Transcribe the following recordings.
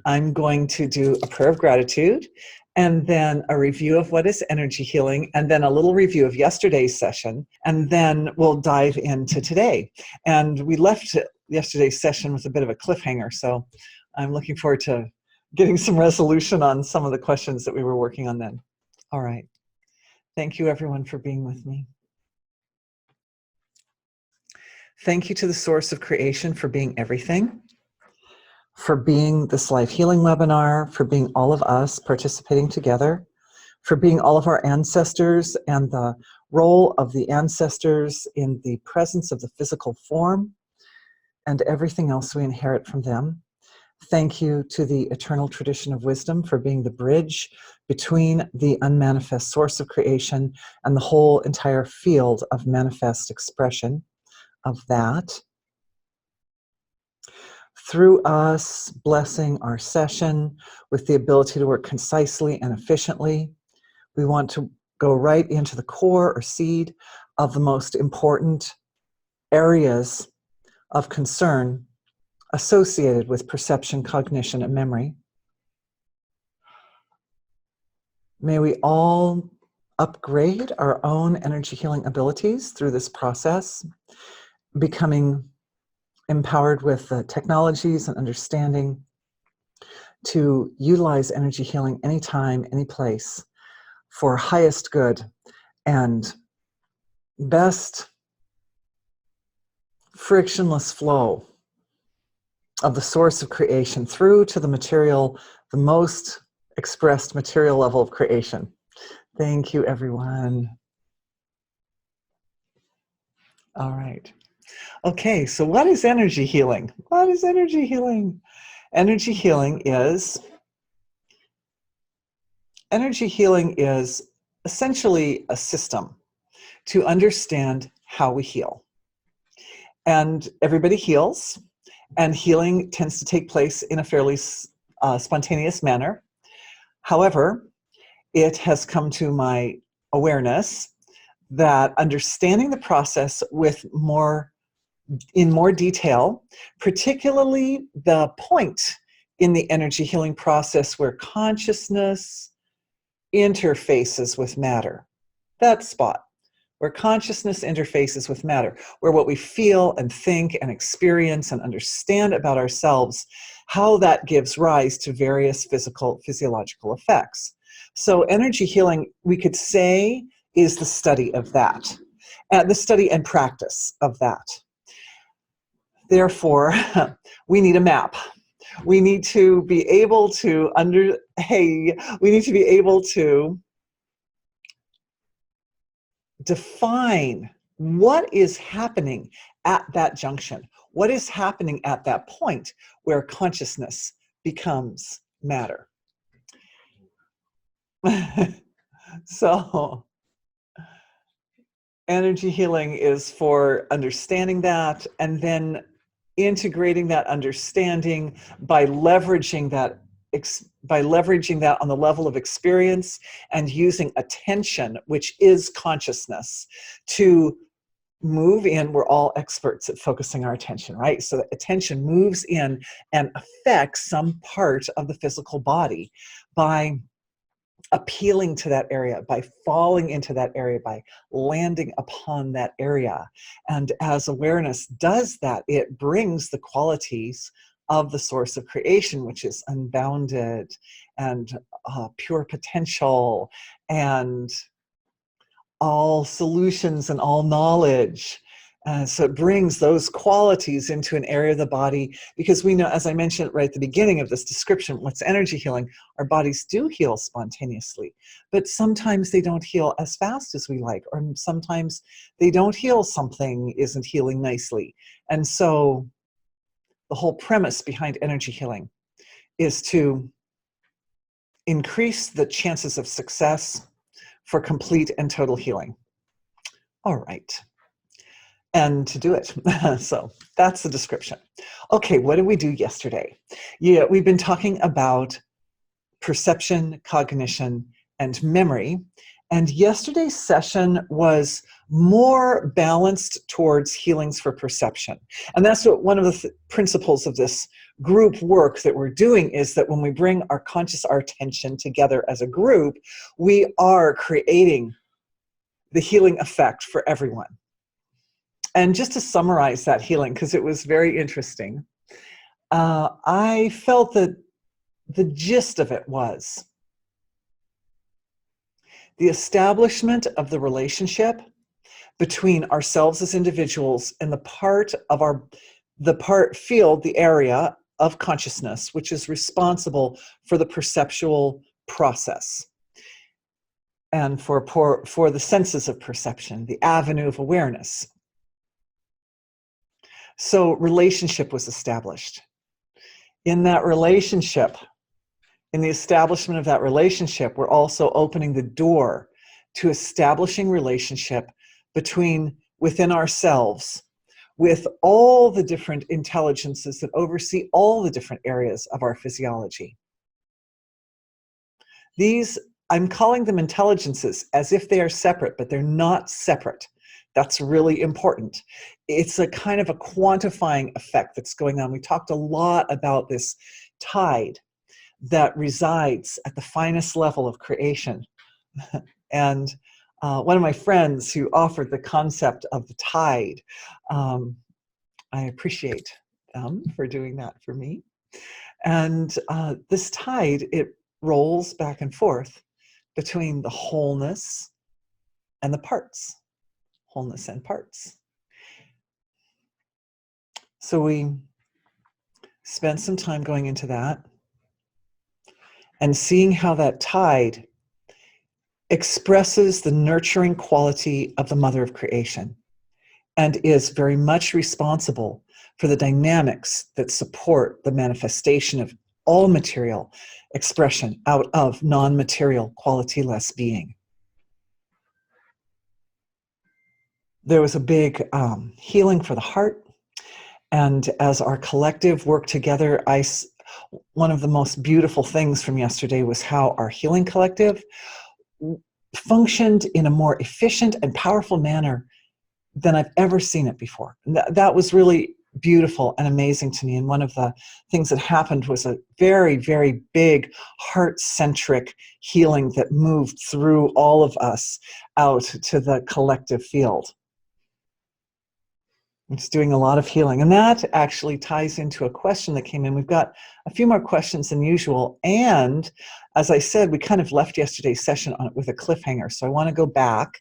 I'm going to do a prayer of gratitude, and then a review of what is energy healing, and then a little review of yesterday's session, and then we'll dive into today. And we left yesterday's session with a bit of a cliffhanger, so I'm looking forward to getting some resolution on some of the questions that we were working on then. All right. Thank you, everyone, for being with me. Thank you to the source of creation for being everything, for being this life healing webinar, for being all of us participating together, for being all of our ancestors and the role of the ancestors in the presence of the physical form and everything else we inherit from them. Thank you to the eternal tradition of wisdom for being the bridge between the unmanifest source of creation and the whole entire field of manifest expression of that. Through us blessing our session with the ability to work concisely and efficiently, we want to go right into the core or seed of the most important areas of concern associated with perception, cognition, and memory. May we all upgrade our own energy healing abilities through this process, becoming empowered with the technologies and understanding to utilize energy healing anytime, any place, for highest good and best frictionless flow of the source of creation through to the material, the most expressed material level of creation. Thank you, everyone. All right. Okay, so what is energy healing? What is energy healing? Energy healing is essentially a system to understand how we heal. And everybody heals, and healing tends to take place in a fairly spontaneous manner. However, it has come to my awareness that understanding the process in more detail, particularly the point in the energy healing process where consciousness interfaces with matter. That spot where consciousness interfaces with matter, where what we feel and think and experience and understand about ourselves, how that gives rise to various physiological effects. So energy healing, we could say, is the study of that, the study and practice of that. Therefore, we need a map. We need to be able to define what is happening at that junction. What is happening at that point where consciousness becomes matter? So, energy healing is for understanding that and then integrating that understanding by leveraging that on the level of experience and using attention, which is consciousness, to move in. We're all experts at focusing our attention, right? So that attention moves in and affects some part of the physical body by appealing to that area, by falling into that area, by landing upon that area. And as awareness does that, it brings the qualities of the source of creation, which is unbounded and pure potential and all solutions and all knowledge. So it brings those qualities into an area of the body, because we know, as I mentioned right at the beginning of this description, what's energy healing? Our bodies do heal spontaneously, but sometimes they don't heal as fast as we like, or sometimes they don't heal, something isn't healing nicely. And so the whole premise behind energy healing is to increase the chances of success for complete and total healing. All right. And to do it. So that's the description. Okay, what did we do yesterday? Yeah, we've been talking about perception, cognition, and memory. And yesterday's session was more balanced towards healings for perception. And that's what one of the principles of this group work that we're doing is that when we bring our attention together as a group, we are creating the healing effect for everyone. And just to summarize that healing, because it was very interesting, I felt that the gist of it was the establishment of the relationship between ourselves as individuals and the area of consciousness which is responsible for the perceptual process and for the senses of perception, the avenue of awareness. So relationship was established. In that relationship, in the establishment of that relationship, we're also opening the door to establishing relationship within ourselves with all the different intelligences that oversee all the different areas of our physiology. These, I'm calling them intelligences as if they are separate, but they're not separate. That's really important. It's a kind of a quantifying effect that's going on. We talked a lot about this tide that resides at the finest level of creation. And one of my friends who offered the concept of the tide, I appreciate them for doing that for me. And this tide, it rolls back and forth between the wholeness and the parts. Wholeness and parts. So we spent some time going into that and seeing how that tide expresses the nurturing quality of the mother of creation and is very much responsible for the dynamics that support the manifestation of all material expression out of non-material quality-less being. There was a big healing for the heart, and as our collective worked together, one of the most beautiful things from yesterday was how our healing collective functioned in a more efficient and powerful manner than I've ever seen it before. And that was really beautiful and amazing to me. And one of the things that happened was a very, very big heart-centric healing that moved through all of us out to the collective field. It's doing a lot of healing. And that actually ties into a question that came in. We've got a few more questions than usual. And as I said, we kind of left yesterday's session with a cliffhanger. So I want to go back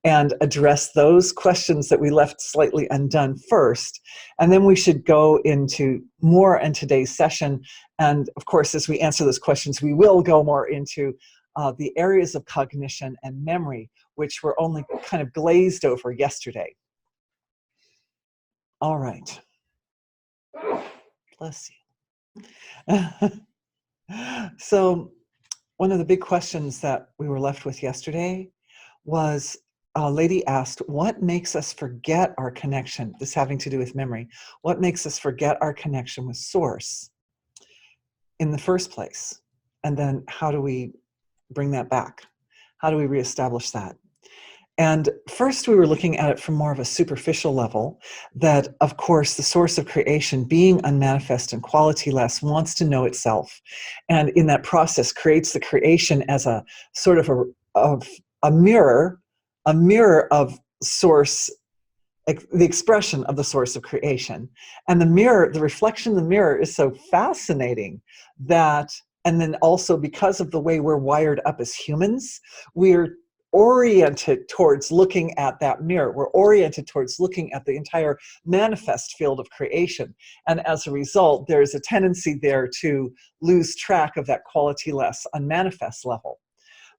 and address those questions that we left slightly undone first. And then we should go into more in today's session. And of course, as we answer those questions, we will go more into the areas of cognition and memory, which were only kind of glazed over yesterday. All right. Bless you. So one of the big questions that we were left with yesterday was a lady asked, what makes us forget our connection? This having to do with memory. What makes us forget our connection with Source in the first place? And then how do we bring that back? How do we reestablish that? And first we were looking at it from more of a superficial level, that of course the source of creation, being unmanifest and quality-less, wants to know itself. And in that process creates the creation as a sort of a mirror of source, the expression of the source of creation. And the reflection in the mirror is so fascinating that, and then also because of the way we're wired up as humans, we're oriented towards looking at that mirror. We're oriented towards looking at the entire manifest field of creation. And as a result, there's a tendency there to lose track of that quality-less, unmanifest level.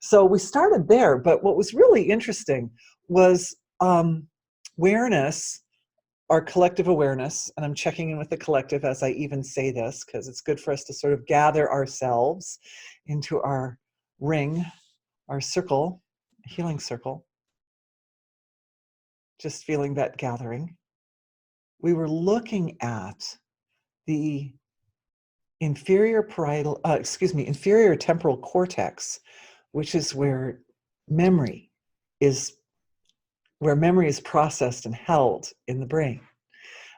So we started there, but what was really interesting was awareness, our collective awareness, and I'm checking in with the collective as I even say this, because it's good for us to sort of gather ourselves into our ring, our circle, healing circle, just feeling that gathering. We were looking at the inferior temporal cortex, which is where memory is where memory is processed and held in the brain.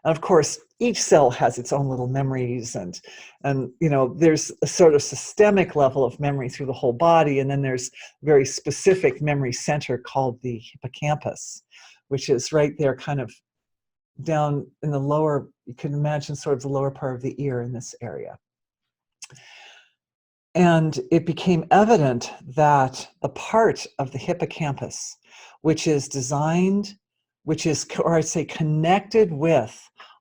And of course, each cell has its own little memories, and there's a sort of systemic level of memory through the whole body, and then there's a very specific memory center called the hippocampus, which is right there kind of down in the lower, you can imagine sort of the lower part of the ear in this area. And it became evident that the part of the hippocampus which is designed, or I'd say connected with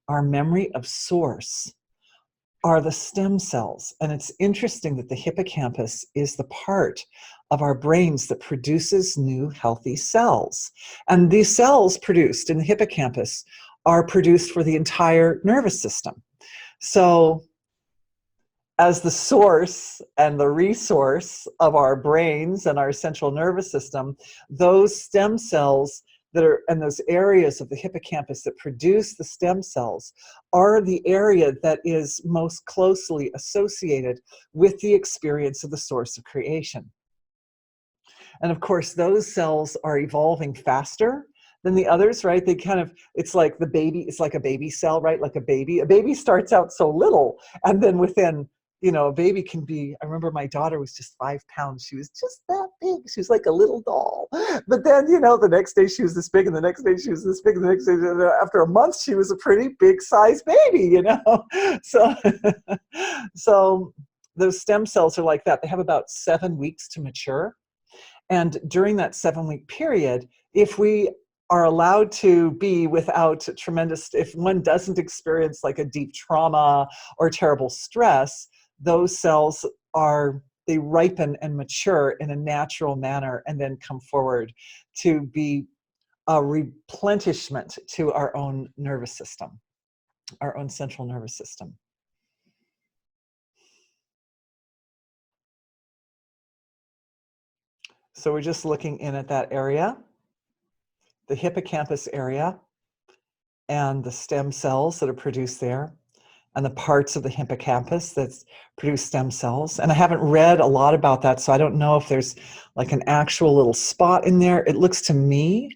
our memory of source, are the stem cells. And it's interesting that the hippocampus is the part of our brains that produces new healthy cells. And these cells produced in the hippocampus are produced for the entire nervous system. So as the source and the resource of our brains and our central nervous system, those stem cells that are, and those areas of the hippocampus that produce the stem cells are the area that is most closely associated with the experience of the source of creation. And of course, those cells are evolving faster than the others, right? They kind of, it's like a baby cell, right? Like a baby starts out so little, and then within, a baby can be, I remember my daughter was just 5 pounds. She was just that big. She was like a little doll. But then, the next day she was this big, and the next day she was this big, and the next day, after a month, she was a pretty big sized baby, So, so those stem cells are like that. They have about 7 weeks to mature. And during that 7-week period, if we are allowed to be without if one doesn't experience like a deep trauma or terrible stress, those cells they ripen and mature in a natural manner and then come forward to be a replenishment to our own nervous system, our own central nervous system. So we're just looking in at that area, the hippocampus area, and the stem cells that are produced there, and the parts of the hippocampus that produce stem cells. And I haven't read a lot about that, so I don't know if there's like an actual little spot in there. It looks to me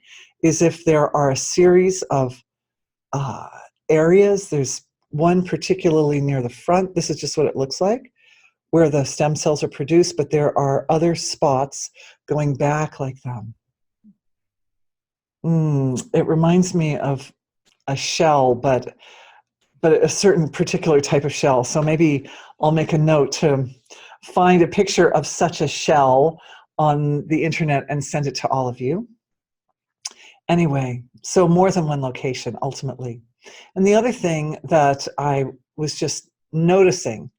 as if there are a series of areas. There's one particularly near the front. This is just what it looks like, where the stem cells are produced, but there are other spots going back like them. It reminds me of a shell, but a certain particular type of shell. So maybe I'll make a note to find a picture of such a shell on the internet and send it to all of you. Anyway, so more than one location ultimately. And the other thing that I was just noticing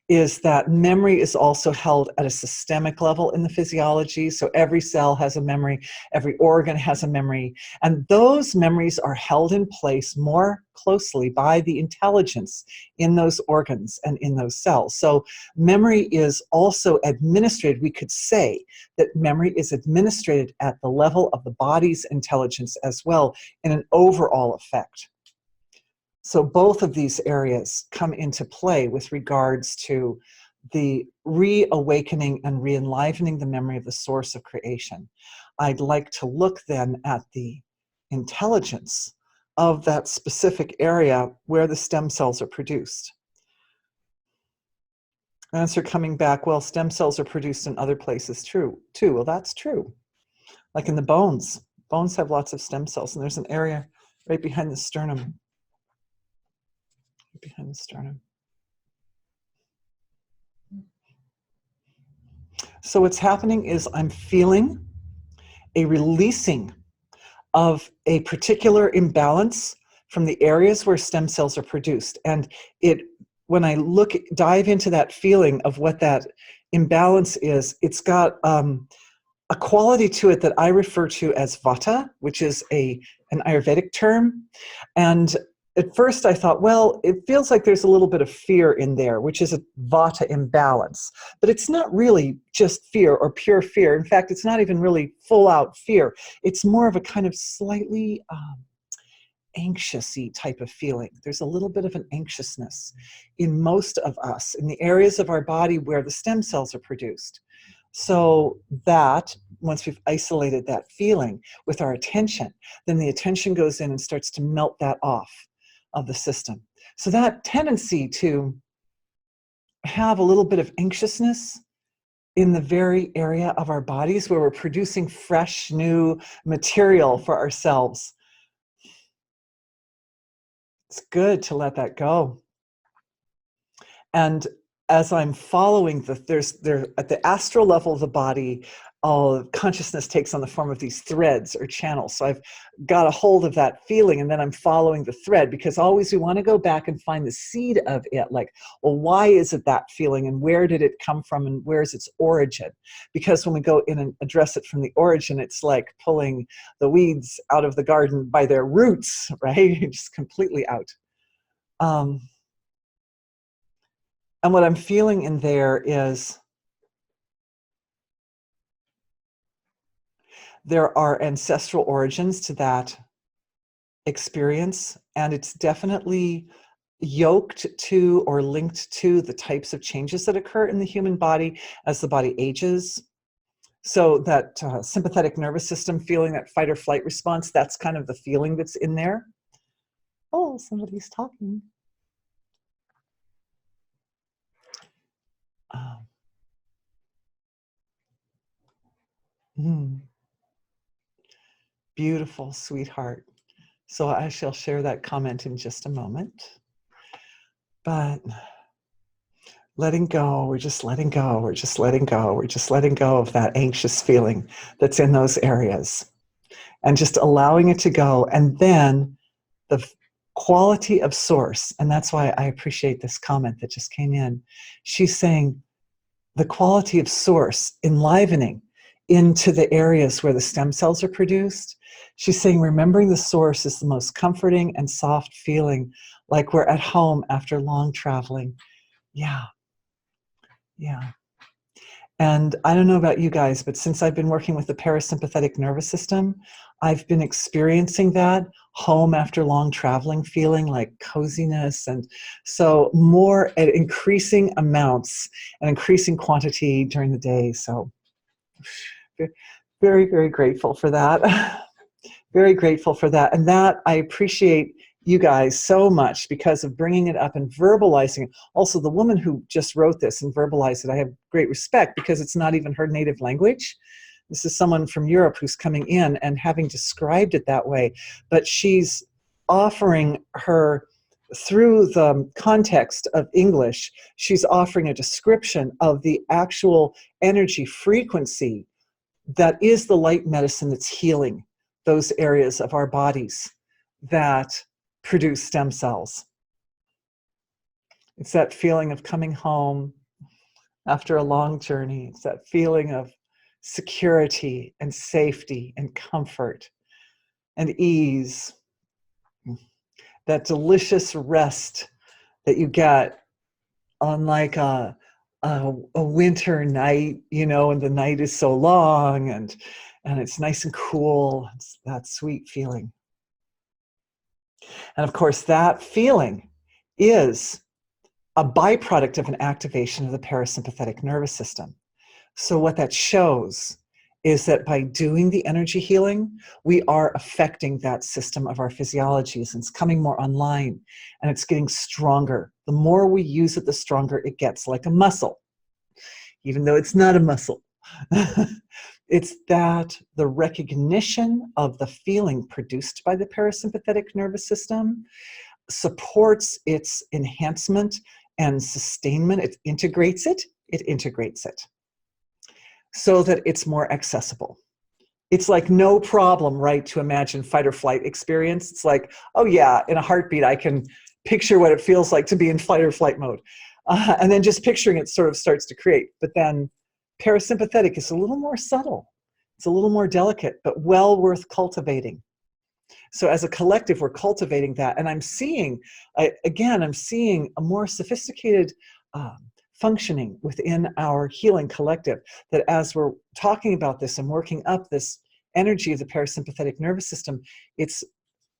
is that memory is also held at a systemic level in the physiology. So every cell has a memory, every organ has a memory, and those memories are held in place more closely by the intelligence in those organs and in those cells. So memory is also administrated. We could say that memory is administrated at the level of the body's intelligence as well, in an overall effect. So both of these areas come into play with regards to the reawakening and re-enlivening the memory of the source of creation. I'd like to look then at the intelligence of that specific area where the stem cells are produced. Answer coming back, well, stem cells are produced in other places too. Well, that's true. Like in the bones. Bones have lots of stem cells, and there's an area right behind the sternum. Behind the sternum. So what's happening is I'm feeling a releasing of a particular imbalance from the areas where stem cells are produced. And when I dive into that feeling of what that imbalance is, it's got a quality to it that I refer to as vata, which is an Ayurvedic term. And at first I thought, well, it feels like there's a little bit of fear in there, which is a vata imbalance. But it's not really just fear or pure fear. In fact, it's not even really full out fear. It's more of a kind of slightly anxious-y type of feeling. There's a little bit of an anxiousness in most of us, in the areas of our body where the stem cells are produced. So that once we've isolated that feeling with our attention, then the attention goes in and starts to melt that off of the system. So that tendency to have a little bit of anxiousness in the very area of our bodies where we're producing fresh, new material for ourselves, it's good to let that go. And as I'm following there at the astral level of the body, all consciousness takes on the form of these threads or channels. So I've got a hold of that feeling, and then I'm following the thread, because always we want to go back and find the seed of it. Like, well, why is it that feeling, and where did it come from, and where's its origin? Because when we go in and address it from the origin, it's like pulling the weeds out of the garden by their roots, right? Just completely out. And what I'm feeling in there is there are ancestral origins to that experience, and it's definitely yoked to or linked to the types of changes that occur in the human body as the body ages. So that sympathetic nervous system feeling, that fight or flight response, that's kind of the feeling that's in there. Oh, somebody's talking. Beautiful, sweetheart. So I shall share that comment in just a moment. But letting go, we're just letting go, we're just letting go, we're just letting go of that anxious feeling that's in those areas, and just allowing it to go. And then the quality of source, and that's why I appreciate this comment that just came in. She's saying the quality of source enlivening into the areas where the stem cells are produced. She's saying remembering the source is the most comforting and soft feeling, like we're at home after long traveling. Yeah. And I don't know about you guys, but since I've been working with the parasympathetic nervous system, I've been experiencing that home after long traveling feeling, like coziness. And so more at increasing amounts and increasing quantity during the day. So very, very grateful for that. Very grateful for that. And that I appreciate you guys so much because of bringing it up and verbalizing it. Also, the woman who just wrote this and verbalized it, I have great respect, because it's not even her native language. This is someone from Europe who's coming in and having described it that way. But she's offering her, through the context of English, she's offering a description of the actual energy frequency that is the light medicine that's healing those areas of our bodies that produce stem cells. It's that feeling of coming home after a long journey. It's that feeling of security and safety and comfort and ease. That delicious rest that you get on like a winter night, you know, and the night is so long and it's nice and cool. It's that sweet feeling. And of course, that feeling is a byproduct of an activation of the parasympathetic nervous system. So what that shows is that by doing the energy healing, we are affecting that system of our physiologies, and it's coming more online and it's getting stronger. The more we use it, the stronger it gets, like a muscle, even though it's not a muscle. It's that the recognition of the feeling produced by the parasympathetic nervous system supports its enhancement and sustainment. It integrates it so that it's more accessible. It's like no problem, right, to imagine fight or flight experience. It's like, oh yeah, in a heartbeat, I can picture what it feels like to be in fight or flight mode. And then just picturing it sort of starts to create. But then parasympathetic is a little more subtle. It's a little more delicate, but well worth cultivating. So as a collective, we're cultivating that. And I'm seeing, I'm seeing a more sophisticated functioning within our healing collective, that as we're talking about this and working up this energy of the parasympathetic nervous system, it's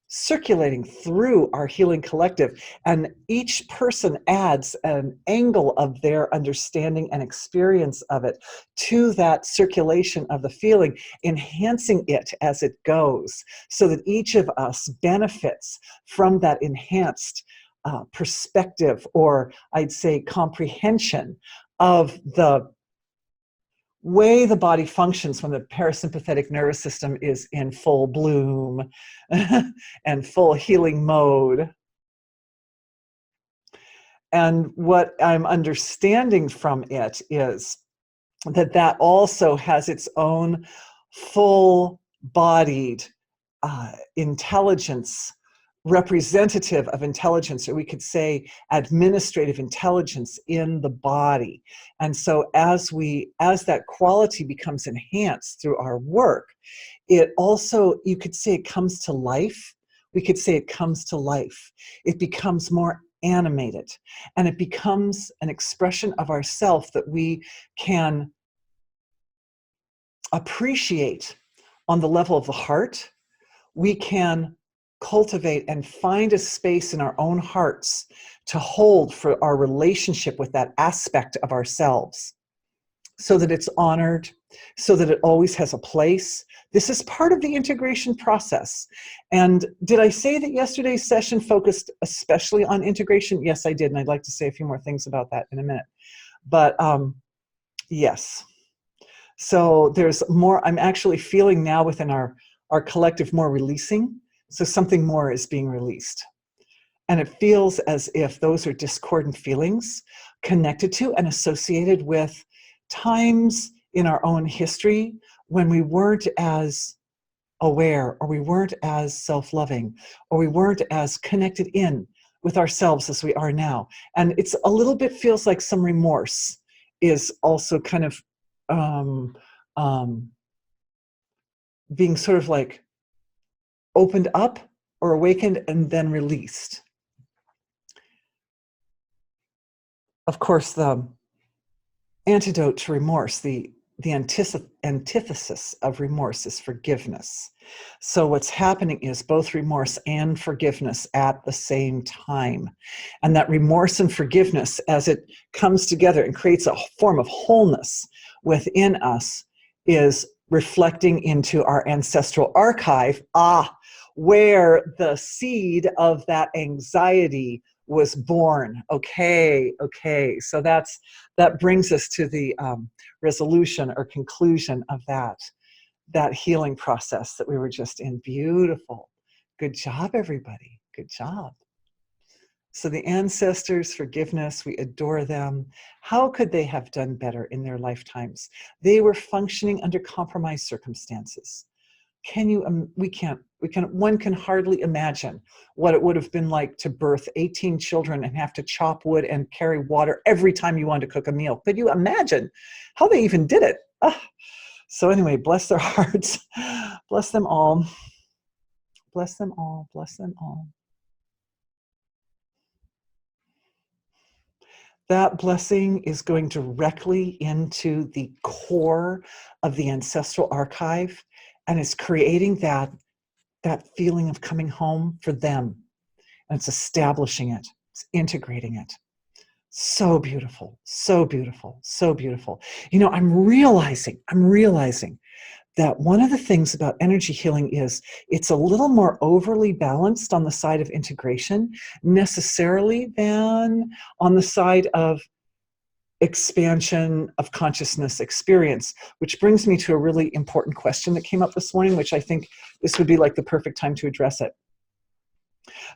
circulating through our healing collective, and each person adds an angle of their understanding and experience of it to that circulation of the feeling, enhancing it as it goes, so that each of us benefits from that enhanced perspective, or I'd say comprehension of the way the body functions when the parasympathetic nervous system is in full bloom and full healing mode. And what I'm understanding from it is that that also has its own full-bodied intelligence, representative of intelligence, or we could say administrative intelligence in the body. And so as that quality becomes enhanced through our work, it also, you could say, it comes to life. We could say it comes to life. It becomes more animated, and it becomes an expression of ourself that we can appreciate on the level of the heart. We can cultivate and find a space in our own hearts to hold for our relationship with that aspect of ourselves, so that it's honored, so that it always has a place. This is part of the integration process. And did I say that yesterday's session focused especially on integration? Yes, I did, and I'd like to say a few more things about that in a minute. But yes. So there's more, I'm actually feeling now within our collective more releasing. So something more is being released. And it feels as if those are discordant feelings connected to and associated with times in our own history when we weren't as aware, or we weren't as self-loving, or we weren't as connected in with ourselves as we are now. And it's a little bit feels like some remorse is also kind of being sort of like opened up or awakened and then released. Of course, the antidote to remorse, the antithesis of remorse is forgiveness. So what's happening is both remorse and forgiveness at the same time. And that remorse and forgiveness, as it comes together and creates a form of wholeness within us, is reflecting into our ancestral archive, where the seed of that anxiety was born. Okay. So that brings us to the resolution or conclusion of that healing process that we were just in. Beautiful. Good job, everybody. Good job. So the ancestors, forgiveness, we adore them. How could they have done better in their lifetimes? They were functioning under compromised circumstances. One can hardly imagine what it would have been like to birth 18 children and have to chop wood and carry water every time you wanted to cook a meal. Could you imagine how they even did it? So anyway, bless their hearts. Bless them all. Bless them all. Bless them all. That blessing is going directly into the core of the ancestral archive, and it's creating that feeling of coming home for them. And it's establishing it, it's integrating it. So beautiful, so beautiful, so beautiful. You know, I'm realizing that one of the things about energy healing is it's a little more overly balanced on the side of integration necessarily than on the side of expansion of consciousness experience, which brings me to a really important question that came up this morning, which I think this would be like the perfect time to address it.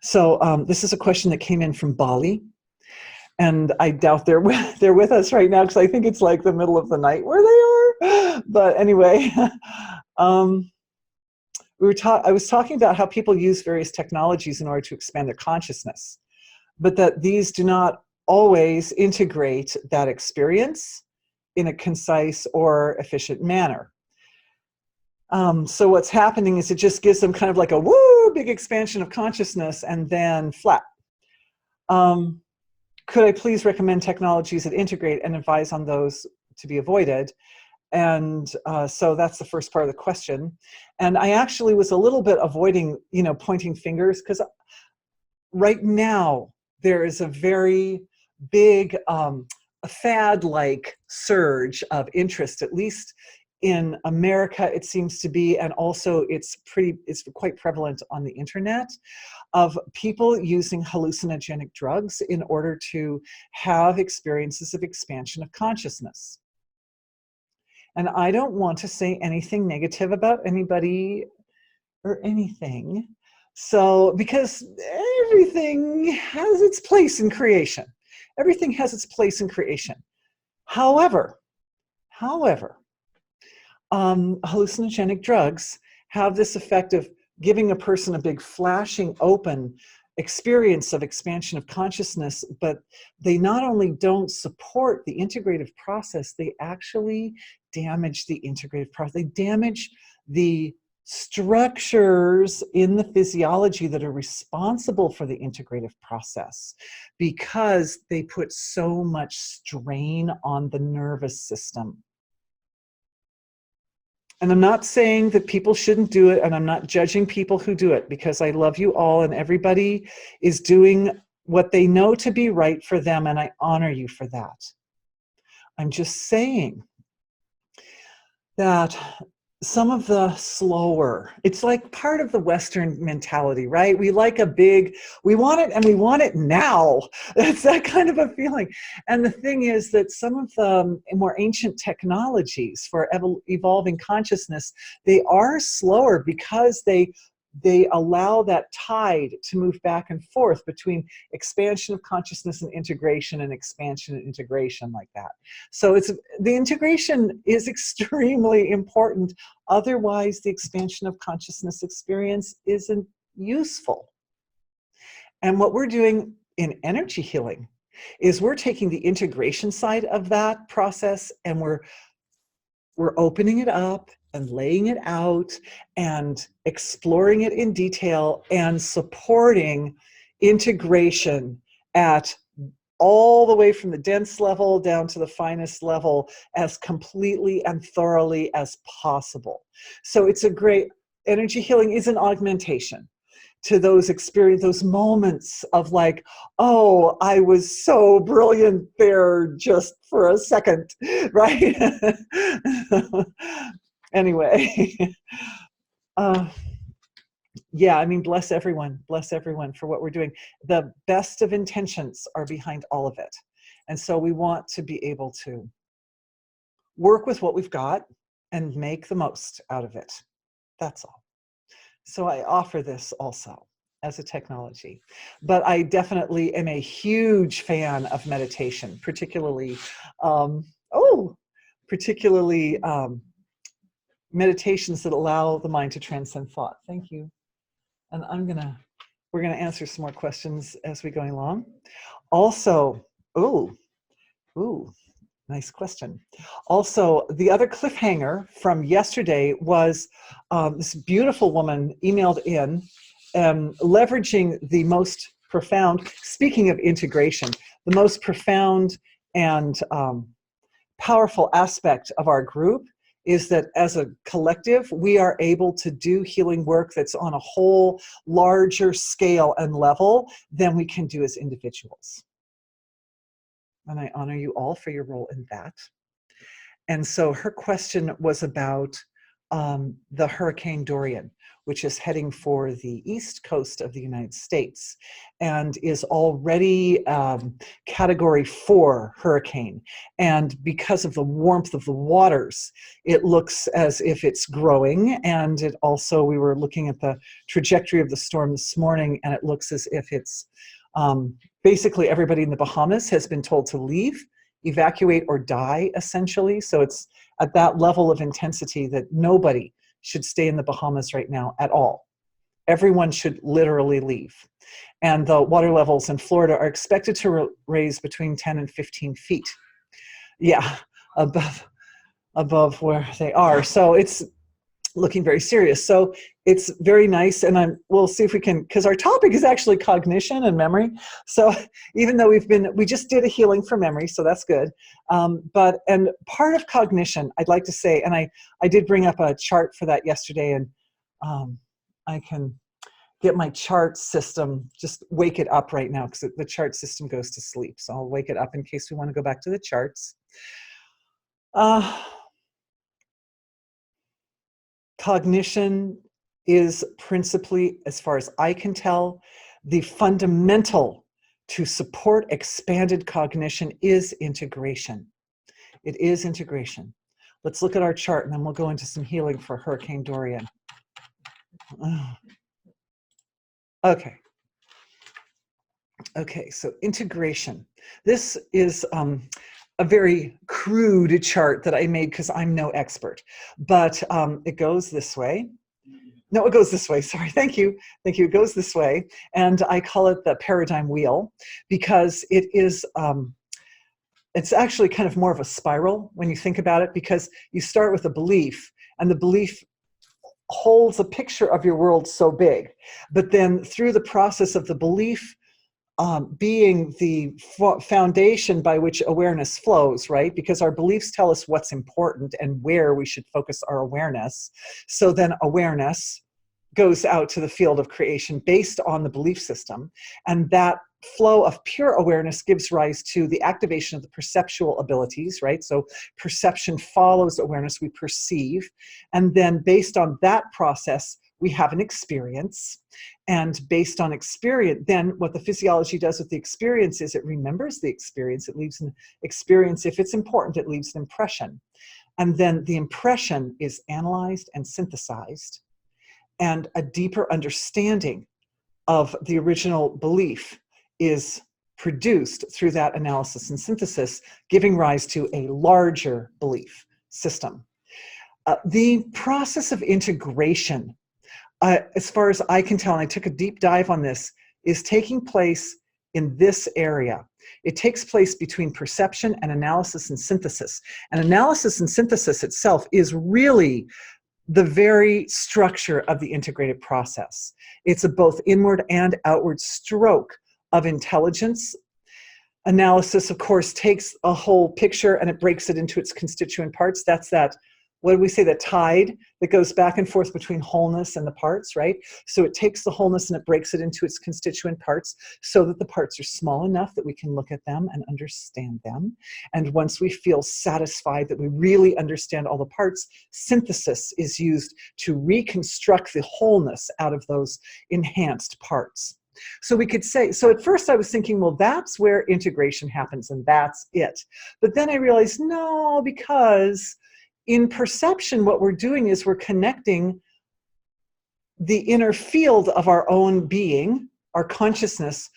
So this is a question that came in from Bali, and I doubt they're with us right now because I think it's like the middle of the night where they are. But anyway, I was talking about how people use various technologies in order to expand their consciousness, but that these do not always integrate that experience in a concise or efficient manner. So what's happening is it just gives them kind of like a woo, big expansion of consciousness and then flat. Could I please recommend technologies that integrate and advise on those to be avoided? And so that's the first part of the question. And I actually was a little bit avoiding, pointing fingers, because right now there is a very big a fad-like surge of interest, at least in America it seems to be, and also it's quite prevalent on the internet, of people using hallucinogenic drugs in order to have experiences of expansion of consciousness. And I don't want to say anything negative about anybody or anything. So, because everything has its place in creation. Everything has its place in creation. However, hallucinogenic drugs have this effect of giving a person a big flashing open experience of expansion of consciousness, but they not only don't support the integrative process, they actually damage the integrative process. They damage the structures in the physiology that are responsible for the integrative process, because they put so much strain on the nervous system. And I'm not saying that people shouldn't do it, and I'm not judging people who do it, because I love you all, and everybody is doing what they know to be right for them, and I honor you for that. I'm just saying that some of the slower, it's like part of the Western mentality, right? We like we want it, and we want it now. It's that kind of a feeling. And the thing is that some of the more ancient technologies for evolving consciousness, they are slower because they allow that tide to move back and forth between expansion of consciousness and expansion and integration, like that. So the integration is extremely important. Otherwise, the expansion of consciousness experience isn't useful. And what we're doing in energy healing is we're taking the integration side of that process, and we're opening it up and laying it out and exploring it in detail and supporting integration at all the way from the dense level down to the finest level as completely and thoroughly as possible. So it's a great, energy healing is an augmentation to those those moments of like, oh, I was so brilliant there just for a second, right? Anyway, yeah, I mean, bless everyone for what we're doing. The best of intentions are behind all of it. And so we want to be able to work with what we've got and make the most out of it. That's all. So I offer this also as a technology. But I definitely am a huge fan of meditation, particularly, meditations that allow the mind to transcend thought. Thank you. And we're gonna answer some more questions as we're going along. Also, nice question. Also, the other cliffhanger from yesterday was this beautiful woman emailed in, leveraging the most profound, speaking of integration, the most profound and powerful aspect of our group is that as a collective, we are able to do healing work that's on a whole larger scale and level than we can do as individuals. And I honor you all for your role in that. And so her question was about the Hurricane Dorian, which is heading for the east coast of the United States and is already Category 4 hurricane. And because of the warmth of the waters, it looks as if it's growing. And it also, we were looking at the trajectory of the storm this morning, and it looks as if it's basically everybody in the Bahamas has been told to leave, evacuate, or die, essentially. So it's at that level of intensity that nobody should stay in the Bahamas right now at all. Everyone should literally leave. And the water levels in Florida are expected to raise between 10 and 15 feet. Yeah, above where they are. So it's looking very serious. So it's very nice, and we'll see if we can, because our topic is actually cognition and memory. So even though we just did a healing for memory, so that's good. And part of cognition, I'd like to say, and I did bring up a chart for that yesterday, and I can get my chart system, just wake it up right now, because the chart system goes to sleep. So I'll wake it up in case we want to go back to the charts. Cognition is principally, as far as I can tell, the fundamental to support expanded cognition is integration. It is integration. Let's look at our chart, and then we'll go into some healing for Hurricane Dorian. Okay. Okay, so integration. This is a very crude chart that I made because I'm no expert, but it goes this way. No, it goes this way. Sorry. Thank you. Thank you. It goes this way. And I call it the paradigm wheel because it is, it's actually kind of more of a spiral when you think about it, because you start with a belief, and the belief holds a picture of your world so big. But then through the process of the belief being the foundation by which awareness flows, right? Because our beliefs tell us what's important and where we should focus our awareness. So then awareness goes out to the field of creation based on the belief system. And that flow of pure awareness gives rise to the activation of the perceptual abilities, right? So perception follows awareness, we perceive. And then based on that process, we have an experience. And based on experience, then what the physiology does with the experience is it remembers the experience. It leaves an experience. If it's important, it leaves an impression. And then the impression is analyzed and synthesized. And a deeper understanding of the original belief is produced through that analysis and synthesis, giving rise to a larger belief system. The process of integration, as far as I can tell, and I took a deep dive on this, is taking place in this area. It takes place between perception and analysis and synthesis. And analysis and synthesis itself is really the very structure of the integrated process. It's a both inward and outward stroke of intelligence. Analysis, of course, takes a whole picture and it breaks it into its constituent parts. That's that, what do we say, the tide that goes back and forth between wholeness and the parts, right? So it takes the wholeness and it breaks it into its constituent parts so that the parts are small enough that we can look at them and understand them. And once we feel satisfied that we really understand all the parts, synthesis is used to reconstruct the wholeness out of those enhanced parts. So we could say, so at first I was thinking, well, that's where integration happens and that's it. But then I realized, no, because in perception, what we're doing is we're connecting the inner field of our own being, our consciousness,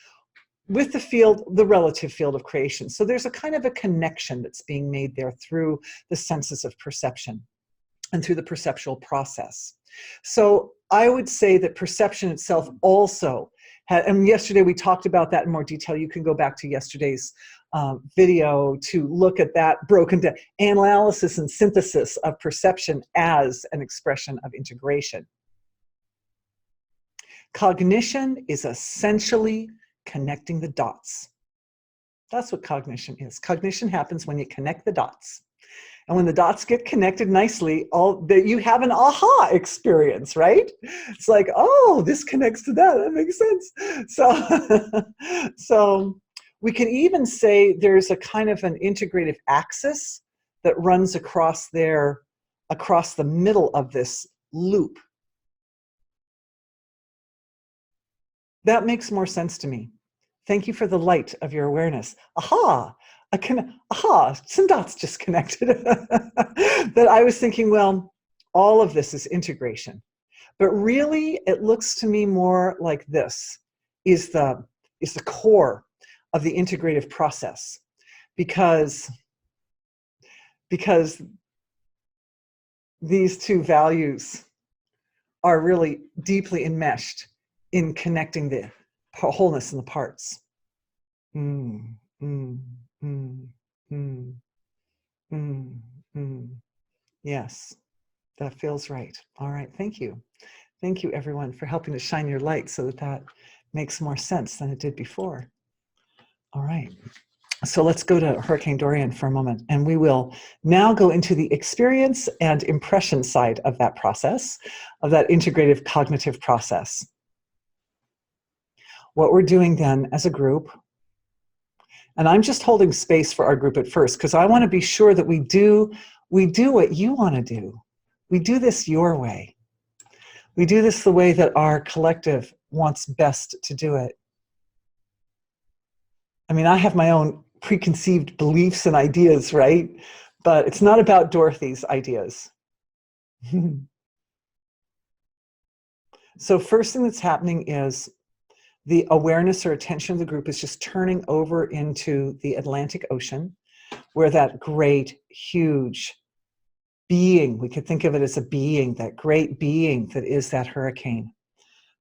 with the field, the relative field of creation. So there's a kind of a connection that's being made there through the senses of perception and through the perceptual process. So I would say that perception itself also had, and yesterday we talked about that in more detail. You can go back to yesterday's video to look at that broken down analysis and synthesis of perception as an expression of integration. Cognition is essentially connecting the dots. That's what cognition is. Cognition happens when you connect the dots. And when the dots get connected nicely, you have an aha experience, right? It's like, oh, this connects to that. That makes sense. So we can even say there's a kind of an integrative axis that runs across the middle of this loop. That makes more sense to me. Thank you for the light of your awareness. Aha! Some dots just connected. That I was thinking, well, all of this is integration. But really, it looks to me more like this is the core of the integrative process. Because these two values are really deeply enmeshed in connecting the wholeness and the parts. Mm, mm, mm, mm, mm, mm. Yes, That feels right. All right. Thank you. Thank you, everyone, for helping to shine your light so that that makes more sense than it did before. All right. So let's go to Hurricane Dorian for a moment, and we will now go into the experience and impression side of that process, of that integrative cognitive process. What we're doing then as a group, and I'm just holding space for our group at first because I want to be sure that we do what you want to do. We do this your way. We do this the way that our collective wants best to do it. I mean, I have my own preconceived beliefs and ideas, right? But it's not about Dorothy's ideas. So first thing that's happening is the awareness or attention of the group is just turning over into the Atlantic Ocean, where that great, huge being, we could think of it as a being, that great being that is that hurricane,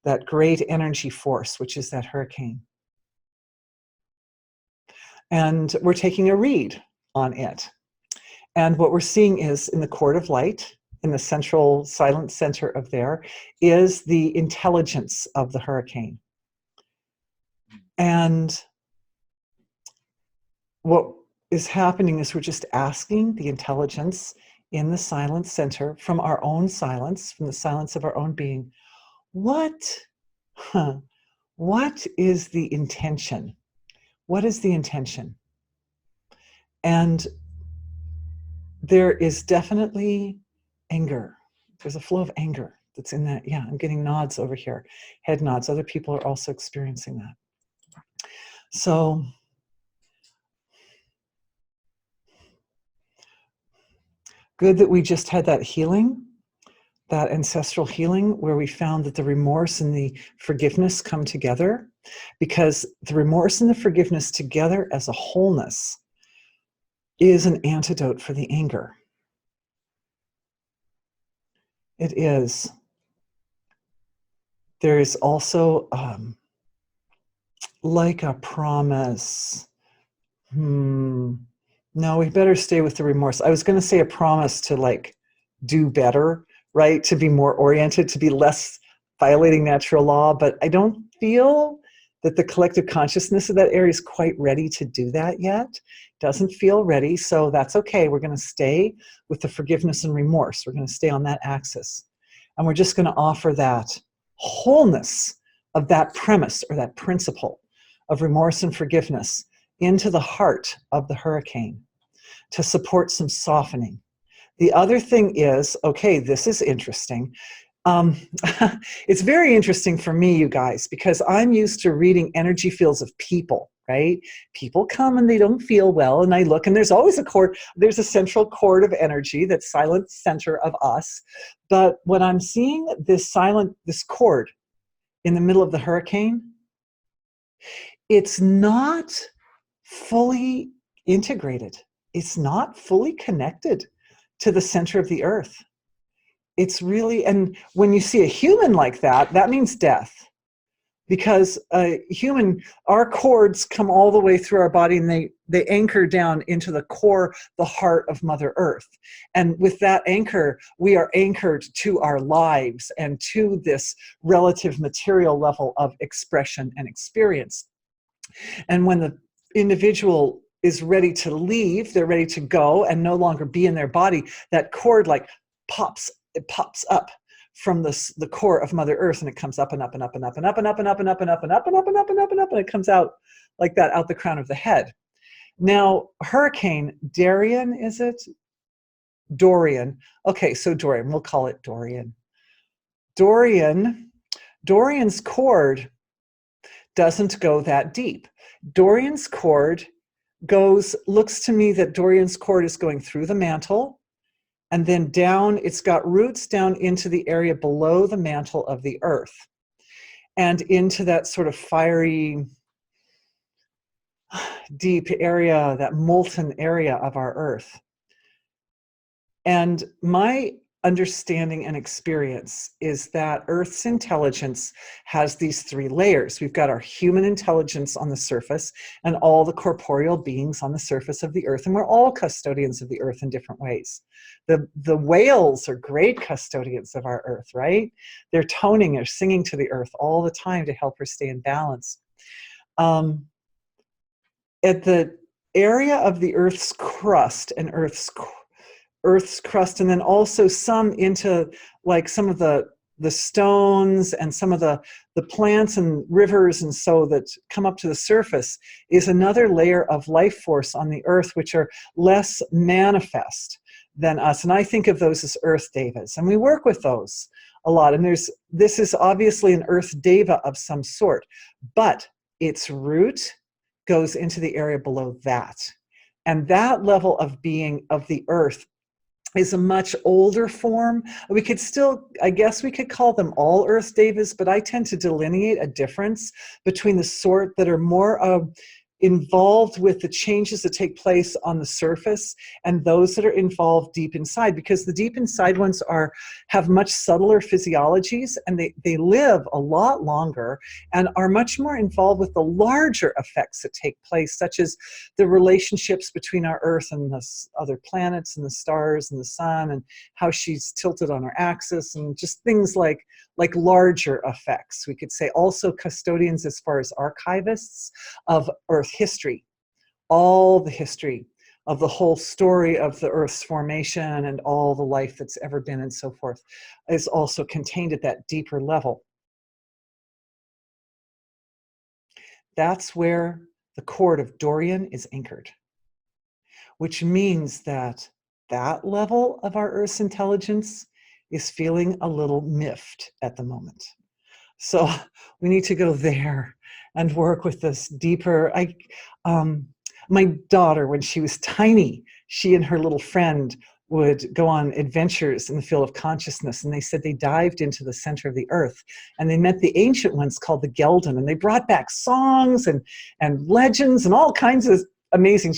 that great energy force, which is that hurricane. And we're taking a read on it. And what we're seeing is in the cord of light, in the central silent center of there, is the intelligence of the hurricane. And what is happening is we're just asking the intelligence in the silent center from our own silence, from the silence of our own being, what is the intention? What is the intention? And there is definitely anger. There's a flow of anger that's in that. Yeah, I'm getting nods over here, head nods. Other people are also experiencing that. So good that we just had that healing, that ancestral healing, where we found that the remorse and the forgiveness come together, because the remorse and the forgiveness together as a wholeness is an antidote for the anger. It is. There is also like a promise. No, we better stay with the remorse. I was going to say a promise to like do better, right? To be more oriented, to be less violating natural law, but I don't feel that the collective consciousness of that area is quite ready to do that yet. Doesn't feel ready, so that's okay. We're going to stay with the forgiveness and remorse. We're going to stay on that axis. And we're just going to offer that wholeness of that premise or that principle of remorse and forgiveness into the heart of the hurricane to support some softening. The other thing is, okay, this is interesting. It's very interesting for me, you guys, because I'm used to reading energy fields of people, right? People come and they don't feel well, and I look, and there's always a cord, there's a central cord of energy, that silent center of us. But when I'm seeing this cord in the middle of the hurricane, it's not fully integrated. It's not fully connected to the center of the earth. It's really, and when you see a human like that, that means death. Because a human, our cords come all the way through our body, and they anchor down into the core, the heart of Mother Earth. And with that anchor, we are anchored to our lives and to this relative material level of expression and experience. And when the individual is ready to leave, they're ready to go and no longer be in their body, that cord like pops up from the core of Mother Earth, and it comes up and up and up and up and up and up and up and up and up and up and up and up and up and up, and it comes out like that out the crown of the head. Now, Hurricane Dorian, is it? Dorian. Okay, so Dorian, we'll call it Dorian. Dorian's cord doesn't go that deep. Dorian's cord looks to me that Dorian's cord is going through the mantle, and then down, it's got roots down into the area below the mantle of the earth, and into that sort of fiery, deep area, that molten area of our earth. And my understanding and experience is that Earth's intelligence has these three layers. We've got our human intelligence on the surface and all the corporeal beings on the surface of the Earth, and we're all custodians of the Earth in different ways. The whales are great custodians of our Earth, right? They're toning, they're singing to the Earth all the time to help her stay in balance. At the area of the Earth's crust and Earth's crust, and then also some into like some of the stones and some of the plants and rivers and so that come up to the surface, is another layer of life force on the Earth, which are less manifest than us. And I think of those as Earth Devas, and we work with those a lot. And this is obviously an Earth Deva of some sort, but its root goes into the area below that. And that level of being of the Earth is a much older form. We could still, I guess we could call them all Earth Devas, but I tend to delineate a difference between the sort that are more involved with the changes that take place on the surface and those that are involved deep inside, because the deep inside ones have much subtler physiologies, and they live a lot longer and are much more involved with the larger effects that take place, such as the relationships between our Earth and the other planets and the stars and the sun, and how she's tilted on her axis, and just things like larger effects. We could say also custodians as far as archivists of Earth history, all the history of the whole story of the Earth's formation and all the life that's ever been and so forth is also contained at that deeper level. That's where the cord of Dorian is anchored, which means that that level of our Earth's intelligence is feeling a little miffed at the moment. So we need to go there and work with this deeper. My daughter, when she was tiny, she and her little friend would go on adventures in the field of consciousness, and they said they dived into the center of the Earth, and they met the ancient ones called the Gelden, and they brought back songs and legends and all kinds of amazing.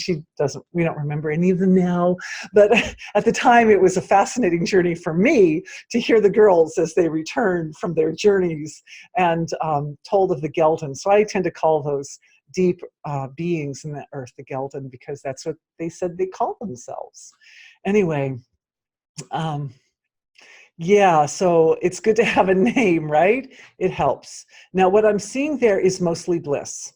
We don't remember any of them now, but at the time it was a fascinating journey for me to hear the girls as they returned from their journeys and told of the Gelden. So I tend to call those deep beings in the Earth the Gelden, because that's what they said they called themselves. Anyway, yeah, so it's good to have a name, right? It helps. Now, what I'm seeing there is mostly bliss.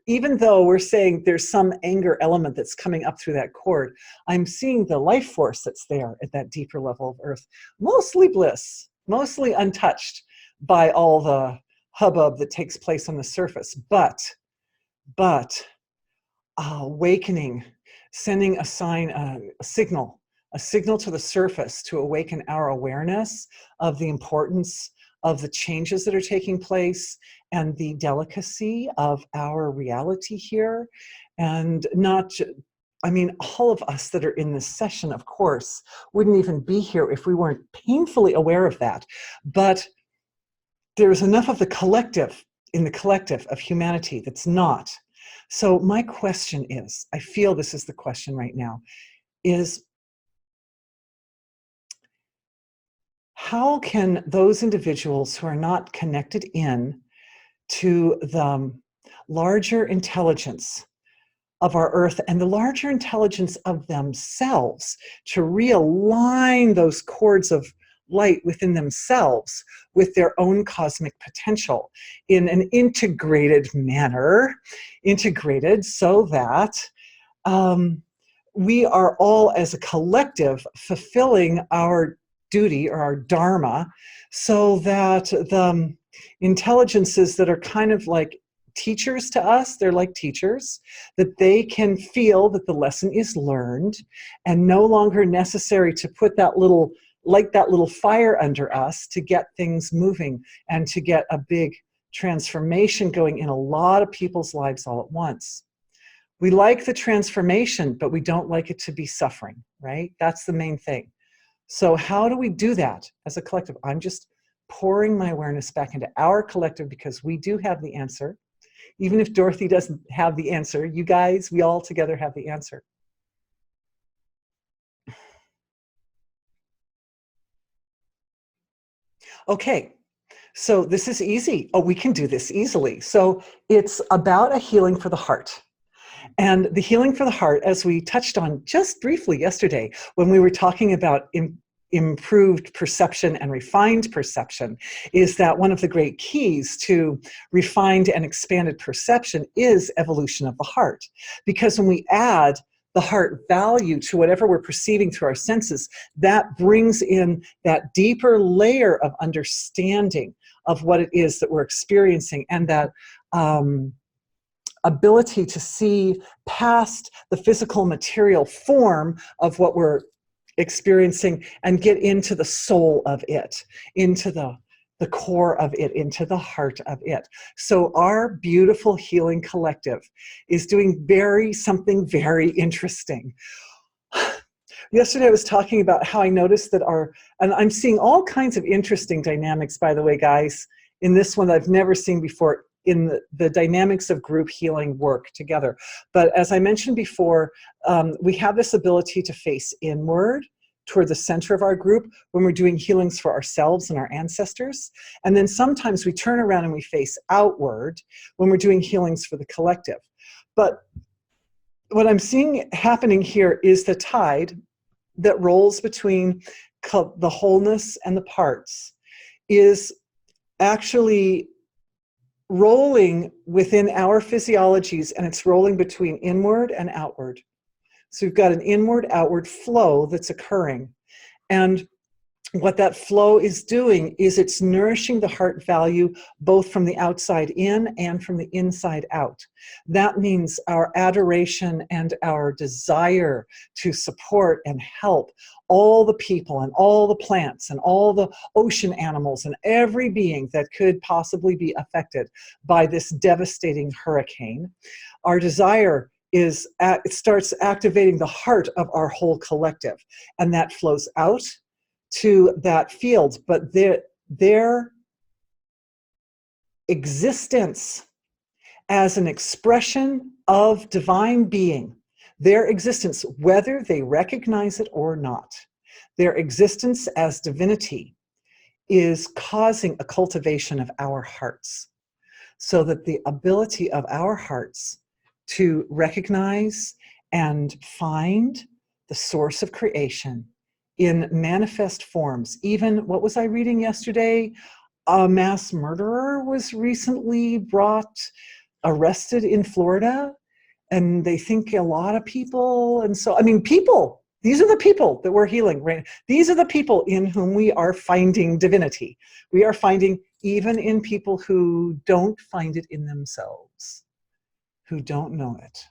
Even though we're saying there's some anger element that's coming up through that cord, I'm seeing the life force that's there at that deeper level of Earth. Mostly bliss, mostly untouched by all the hubbub that takes place on the surface. But awakening, sending a sign, a signal to the surface to awaken our awareness of the importance of the changes that are taking place and the delicacy of our reality here. And all of us that are in this session, of course, wouldn't even be here if we weren't painfully aware of that. But there's enough of the collective, in the collective of humanity, that's not. So my question is, I feel this is the question right now, is how can those individuals who are not connected in to the larger intelligence of our Earth and the larger intelligence of themselves to realign those cords of light within themselves with their own cosmic potential in an integrated manner, so that we are all as a collective fulfilling our duty or our dharma, so that the intelligences that are kind of like teachers to us, they're like teachers, that they can feel that the lesson is learned and no longer necessary to put that little fire under us to get things moving and to get a big transformation going in a lot of people's lives all at once. We like the transformation, but we don't like it to be suffering, right? That's the main thing. So how do we do that as a collective? I'm just pouring my awareness back into our collective, because we do have the answer. Even if Dorothy doesn't have the answer, you guys, we all together have the answer. Okay, so this is easy. Oh, we can do this easily. So it's about a healing for the heart. And the healing for the heart, as we touched on just briefly yesterday when we were talking about improved perception and refined perception, is that one of the great keys to refined and expanded perception is evolution of the heart. Because when we add the heart value to whatever we're perceiving through our senses, that brings in that deeper layer of understanding of what it is that we're experiencing, and that ability to see past the physical material form of what we're experiencing and get into the soul of it, into the core of it, into the heart of it. So our beautiful healing collective is doing something very interesting. Yesterday I was talking about how I noticed that and I'm seeing all kinds of interesting dynamics, by the way, guys, in this one that I've never seen before, in the dynamics of group healing work together. But as I mentioned before, we have this ability to face inward toward the center of our group when we're doing healings for ourselves and our ancestors. And then sometimes we turn around and we face outward when we're doing healings for the collective. But what I'm seeing happening here is the tide that rolls between the wholeness and the parts is actually rolling within our physiologies, and it's rolling between inward and outward. So we've got an inward-outward flow that's occurring. And what that flow is doing is it's nourishing the heart value both from the outside in and from the inside out. That means our adoration and our desire to support and help all the people and all the plants and all the ocean animals and every being that could possibly be affected by this devastating hurricane. Our desire it starts activating the heart of our whole collective, and that flows out to that field. But their existence as an expression of divine being, their existence, whether they recognize it or not, their existence as divinity is causing a cultivation of our hearts, so that the ability of our hearts to recognize and find the source of creation in manifest forms. Even, what was I reading yesterday? A mass murderer was recently arrested in Florida, and they think a lot of people, and so, I mean, people, these are the people that we're healing, right? These are the people in whom we are finding divinity. We are finding even in people who don't find it in themselves, who don't know it.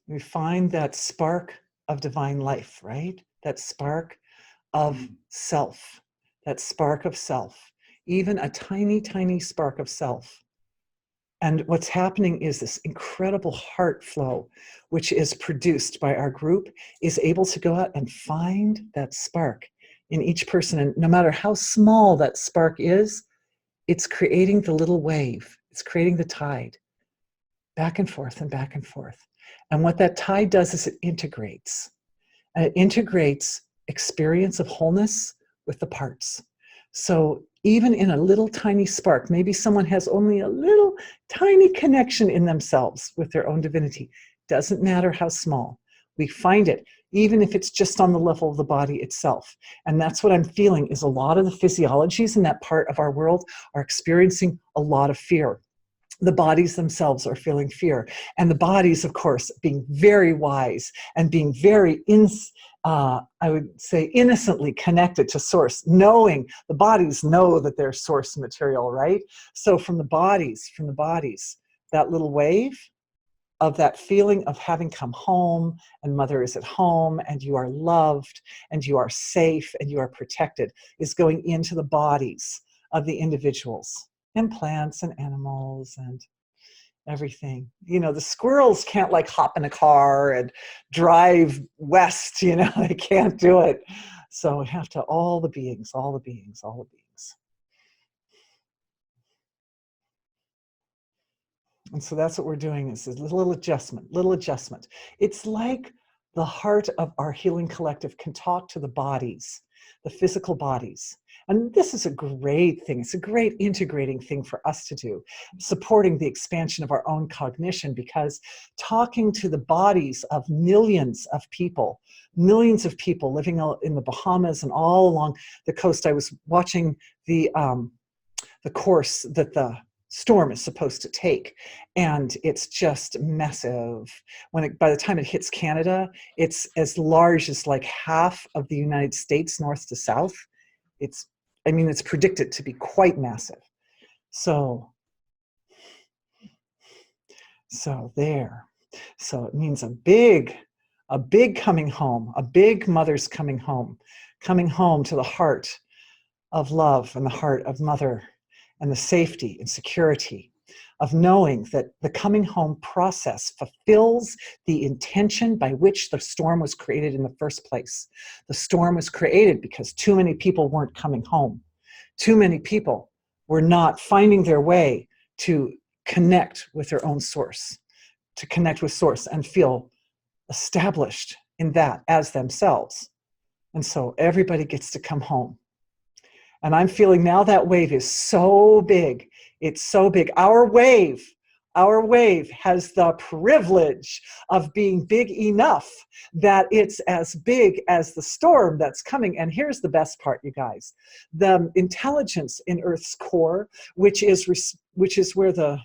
We find that spark of divine life, right? That spark of self, that spark of self, even a tiny, tiny spark of self. And what's happening is this incredible heart flow, which is produced by our group, is able to go out and find that spark in each person. And no matter how small that spark is, it's creating the little wave. It's creating the tide, back and forth and back and forth. And what that tide does is it integrates. And it integrates experience of wholeness with the parts. So even in a little tiny spark, maybe someone has only a little tiny connection in themselves with their own divinity. Doesn't matter how small. We find it, even if it's just on the level of the body itself. And that's what I'm feeling, is a lot of the physiologies in that part of our world are experiencing a lot of fear. The bodies themselves are feeling fear. And the bodies, of course, being very wise and being very, I would say, innocently connected to source, knowing, the bodies know that they're source material, right? So from the bodies, that little wave of that feeling of having come home, and mother is at home, and you are loved, and you are safe, and you are protected, is going into the bodies of the individuals, and plants and animals and everything. You know, the squirrels can't like hop in a car and drive west, you know, they can't do it. So we have to, all the beings. And so that's what we're doing, is a little adjustment. It's like the heart of our healing collective can talk to the bodies, the physical bodies. And this is a great thing. It's a great integrating thing for us to do, supporting the expansion of our own cognition, because talking to the bodies of millions of people living in the Bahamas and all along the coast. I was watching the course that the storm is supposed to take, and it's just massive. By the time it hits Canada, it's as large as like half of the United States, north to south. It's predicted to be quite massive. So there. So it means a big coming home, a big mother's coming home to the heart of love and the heart of mother, and the safety and security of knowing that the coming home process fulfills the intention by which the storm was created in the first place. The storm was created because too many people weren't coming home. Too many people were not finding their way to connect with their own source, to connect with source and feel established in that as themselves. And so everybody gets to come home. And I'm feeling now that wave is so big. It's so big. Our wave has the privilege of being big enough that it's as big as the storm that's coming. And here's the best part, you guys. The intelligence in Earth's core, which is where the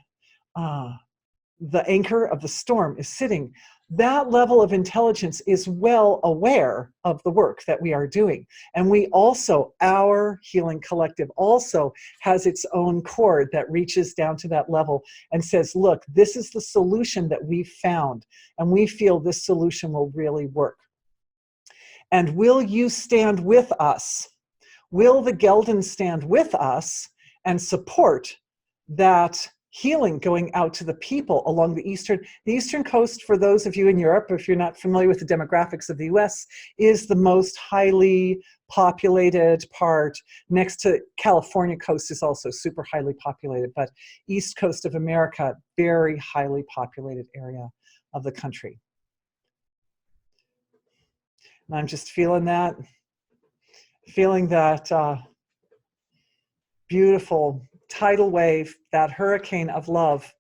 anchor of the storm is sitting, that level of intelligence is well aware of the work that we are doing. And we also, our healing collective also has its own cord that reaches down to that level and says, look, this is the solution that we've found, and we feel this solution will really work. And will you stand with us? Will the Geldans stand with us and support that healing going out to the people along the eastern coast? For those of you in Europe, if you're not familiar with the demographics of the US, is the most highly populated part. Next to California coast is also super highly populated, but east coast of America, very highly populated area of the country. And I'm just feeling that beautiful tidal wave, that hurricane of love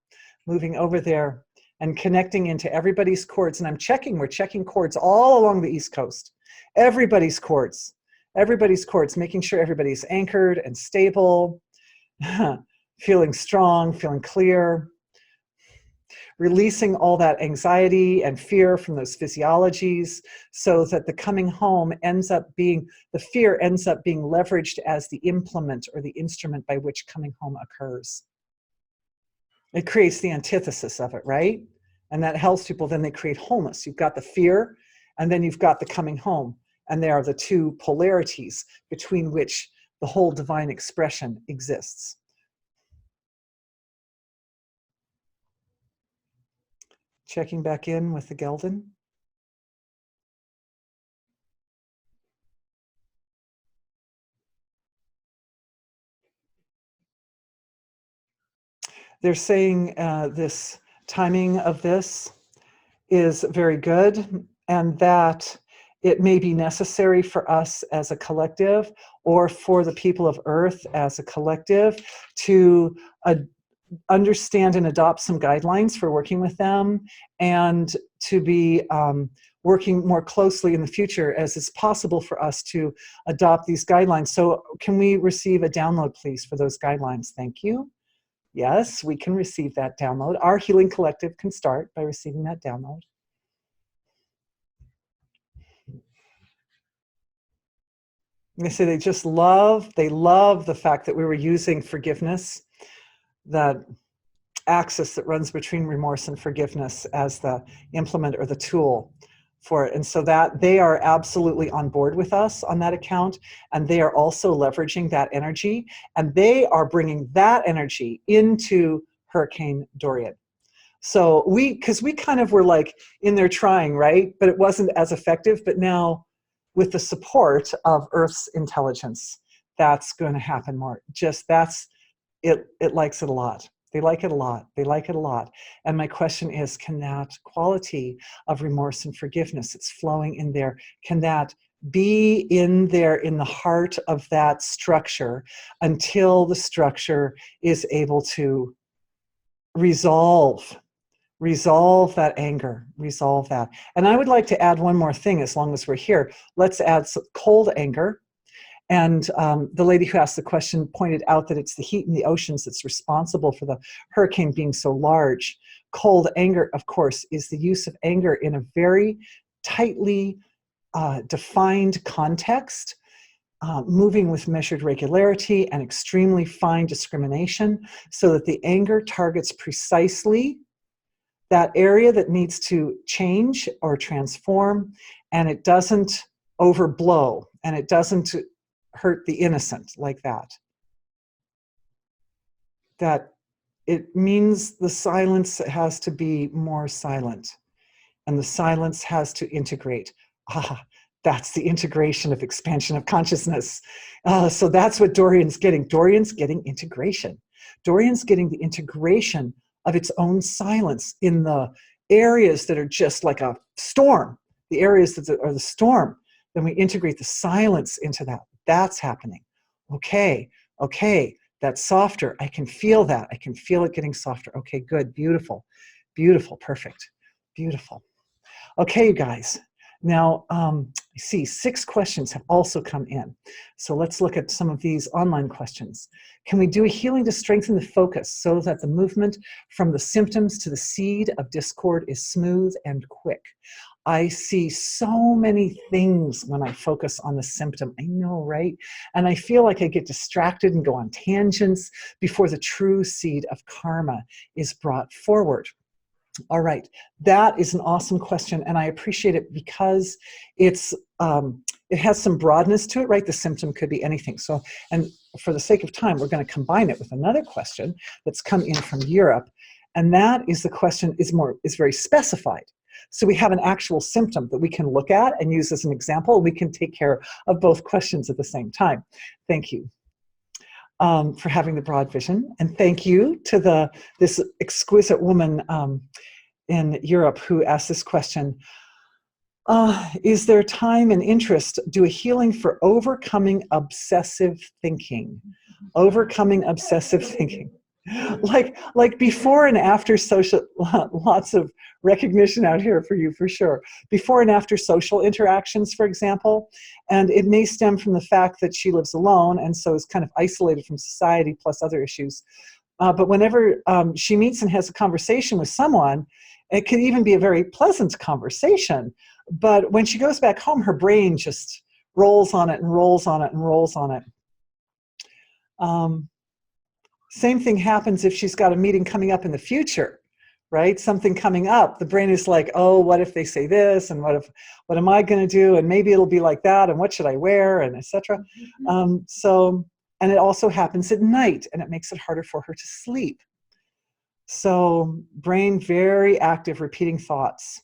moving over there and connecting into everybody's cords. And we're checking cords all along the East Coast. Everybody's cords, making sure everybody's anchored and stable, feeling strong, feeling clear, releasing all that anxiety and fear from those physiologies, so that the coming home the fear ends up being leveraged as the implement or the instrument by which coming home occurs. It creates the antithesis of it, right? And that helps people. Then they create wholeness. You've got the fear, and then you've got the coming home. And they are the two polarities between which the whole divine expression exists. Checking back in with the Geldan. They're saying this timing of this is very good, and that it may be necessary for us as a collective, or for the people of Earth as a collective, to understand and adopt some guidelines for working with them, and to be working more closely in the future as it's possible for us to adopt these guidelines. So can we receive a download, please, for those guidelines? Thank you. Yes, we can receive that download. Our healing collective can start by receiving that download. They say they love the fact that we were using forgiveness, that axis that runs between remorse and forgiveness, as the implement or the tool for it. And so that they are absolutely on board with us on that account. And they are also leveraging that energy, and they are bringing that energy into Hurricane Dorian. So because we kind of were like in there trying, right? But it wasn't as effective. But now, with the support of Earth's intelligence, that's going to happen more. It likes it a lot. They like it a lot. They like it a lot. And my question is, can that quality of remorse and forgiveness that's flowing in there, can that be in there in the heart of that structure until the structure is able to resolve that anger, resolve that. And I would like to add one more thing as long as we're here. Let's add some cold anger. And the lady who asked the question pointed out that it's the heat in the oceans that's responsible for the hurricane being so large. Cold anger, of course, is the use of anger in a very tightly defined context, moving with measured regularity and extremely fine discrimination, so that the anger targets precisely that area that needs to change or transform, and it doesn't overblow, and it doesn't hurt the innocent like that. That it means the silence has to be more silent, and the silence has to integrate. That's the integration of expansion of consciousness. So that's what Dorian's getting. Dorian's getting integration. Dorian's getting the integration of its own silence in the areas that are just like a storm, the areas that are the storm. Then we integrate the silence into that. That's happening. Okay, that's softer. I can feel that. I can feel it getting softer. Okay, good, beautiful, perfect, beautiful. Okay, you guys. Now, I see 6 questions have also come in. So let's look at some of these online questions. Can we do a healing to strengthen the focus so that the movement from the symptoms to the seed of discord is smooth and quick? I see so many things when I focus on the symptom. I know, right? And I feel like I get distracted and go on tangents before the true seed of karma is brought forward. All right, that is an awesome question, and I appreciate it because it's it has some broadness to it, right? The symptom could be anything. So, and for the sake of time, we're going to combine it with another question that's come in from Europe, and that is the question is very specified. So we have an actual symptom that we can look at and use as an example. We can take care of both questions at the same time. Thank you. For having the broad vision, and thank you to this exquisite woman in Europe who asked this question. Is there time and interest? Do a healing for overcoming obsessive thinking. Overcoming obsessive thinking. Like before and after social, lots of recognition out here for you for sure. Before and after social interactions, for example, and it may stem from the fact that she lives alone and so is kind of isolated from society plus other issues. But whenever she meets and has a conversation with someone, it can even be a very pleasant conversation. But when she goes back home, her brain just rolls on it and rolls on it and rolls on it. Same thing happens if she's got a meeting coming up in the future, right? Something coming up. The brain is like, oh, what if they say this? And what am I going to do? And maybe it'll be like that. And what should I wear? And etc. And it also happens at night, and it makes it harder for her to sleep. So brain very active, repeating thoughts,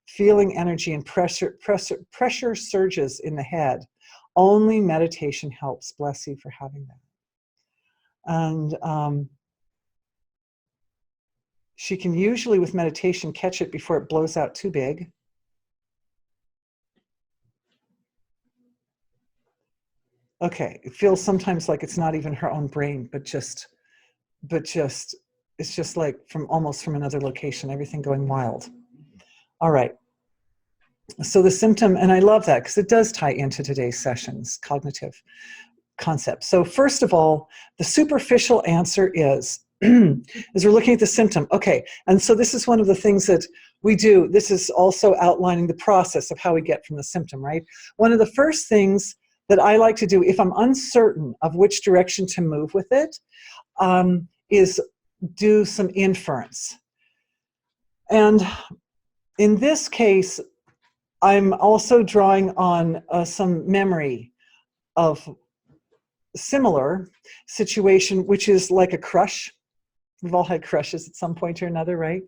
feeling energy and pressure surges in the head. Only meditation helps. Bless you for having that. And she can usually, with meditation, catch it before it blows out too big. Okay, it feels sometimes like it's not even her own brain, but just it's just like almost from another location, everything going wild. All right. So the symptom, and I love that because it does tie into today's sessions, cognitive concept. So first of all, the superficial answer is we're looking at the symptom. Okay, and so this is one of the things that we do. This is also outlining the process of how we get from the symptom, right? One of the first things that I like to do if I'm uncertain of which direction to move with it is do some inference. And in this case, I'm also drawing on some memory of similar situation, which is like a crush. We've all had crushes at some point or another, right?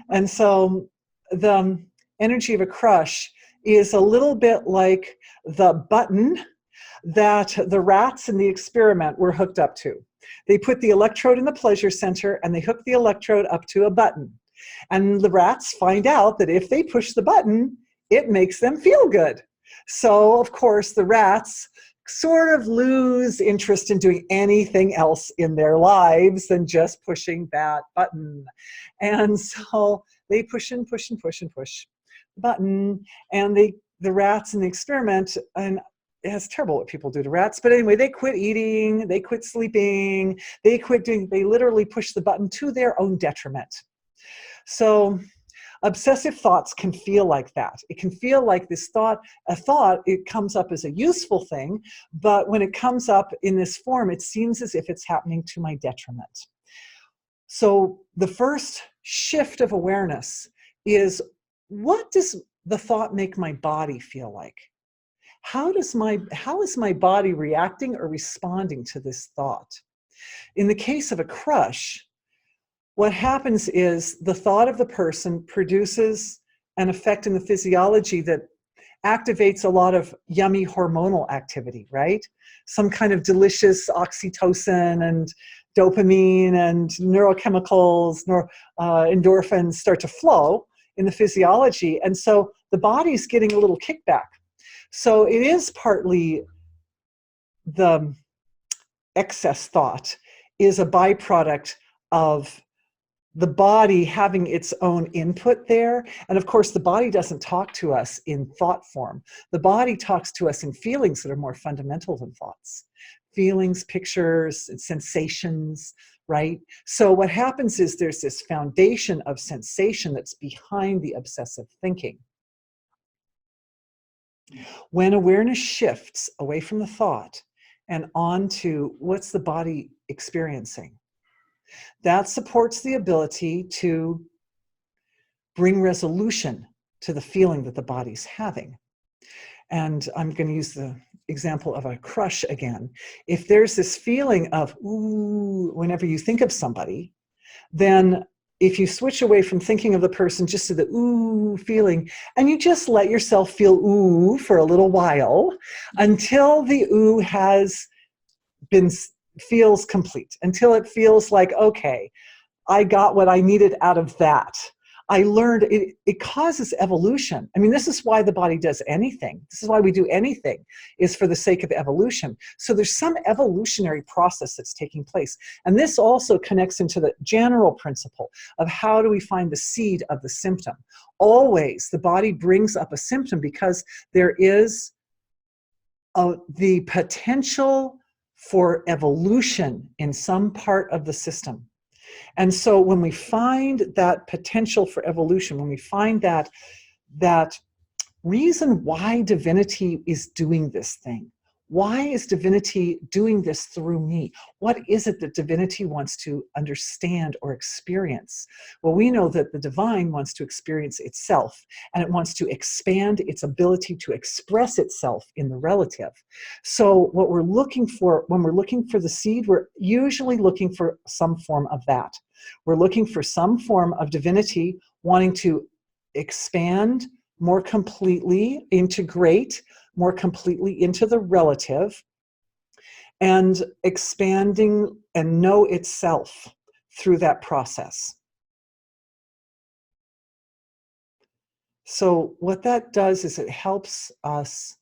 And so the energy of a crush is a little bit like the button that the rats in the experiment were hooked up to. They put the electrode in the pleasure center and they hook the electrode up to a button. And the rats find out that if they push the button, it makes them feel good. So, of course, the rats sort of lose interest in doing anything else in their lives than just pushing that button. And so they push and push and push and push the button, and the rats in the experiment, and it's terrible what people do to rats, but anyway, they quit eating, they quit sleeping, they literally push the button to their own detriment. So obsessive thoughts can feel like that. It can feel like this thought, it comes up as a useful thing, but when it comes up in this form, it seems as if it's happening to my detriment. So the first shift of awareness is, what does the thought make my body feel like? How is my body reacting or responding to this thought? In the case of a crush, what happens is the thought of the person produces an effect in the physiology that activates a lot of yummy hormonal activity, right? Some kind of delicious oxytocin and dopamine and neurochemicals, endorphins start to flow in the physiology. And so the body's getting a little kickback. So it is partly the excess thought is a byproduct of the body having its own input there. And of course, the body doesn't talk to us in thought form. The body talks to us in feelings that are more fundamental than thoughts. Feelings, pictures, and sensations, right? So what happens is there's this foundation of sensation that's behind the obsessive thinking. When awareness shifts away from the thought and onto what's the body experiencing, that supports the ability to bring resolution to the feeling that the body's having. And I'm going to use the example of a crush again. If there's this feeling of ooh whenever you think of somebody, then if you switch away from thinking of the person just to the ooh feeling, and you just let yourself feel ooh for a little while until the ooh feels complete, until it feels like, okay, I got what I needed out of that. I learned it causes evolution. I mean, this is why the body does anything. This is why we do anything, is for the sake of evolution. So there's some evolutionary process that's taking place. And this also connects into the general principle of how do we find the seed of the symptom. Always the body brings up a symptom because there is the potential for evolution in some part of the system. And so when we find that potential for evolution, when we find that reason why divinity is doing this thing, why is divinity doing this through me? What is it that divinity wants to understand or experience? Well, we know that the divine wants to experience itself, and it wants to expand its ability to express itself in the relative. So what we're looking for, when we're looking for the seed, we're usually looking for some form of that. We're looking for some form of divinity wanting to expand more completely, integrate more completely into the relative, and expanding and know itself through that process. So what that does is it helps us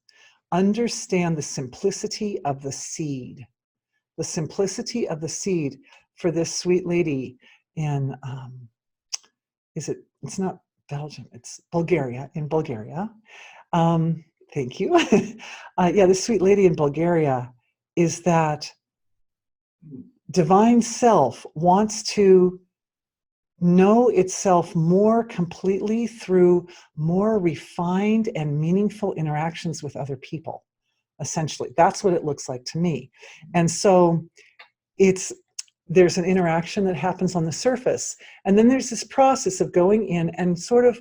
understand the simplicity of the seed. The simplicity of the seed for this sweet lady in, it's not Belgium, it's Bulgaria, in Bulgaria. Thank you. Yeah, this sweet lady in Bulgaria is that divine self wants to know itself more completely through more refined and meaningful interactions with other people. Essentially, that's what it looks like to me. And so there's an interaction that happens on the surface, and then there's this process of going in and sort of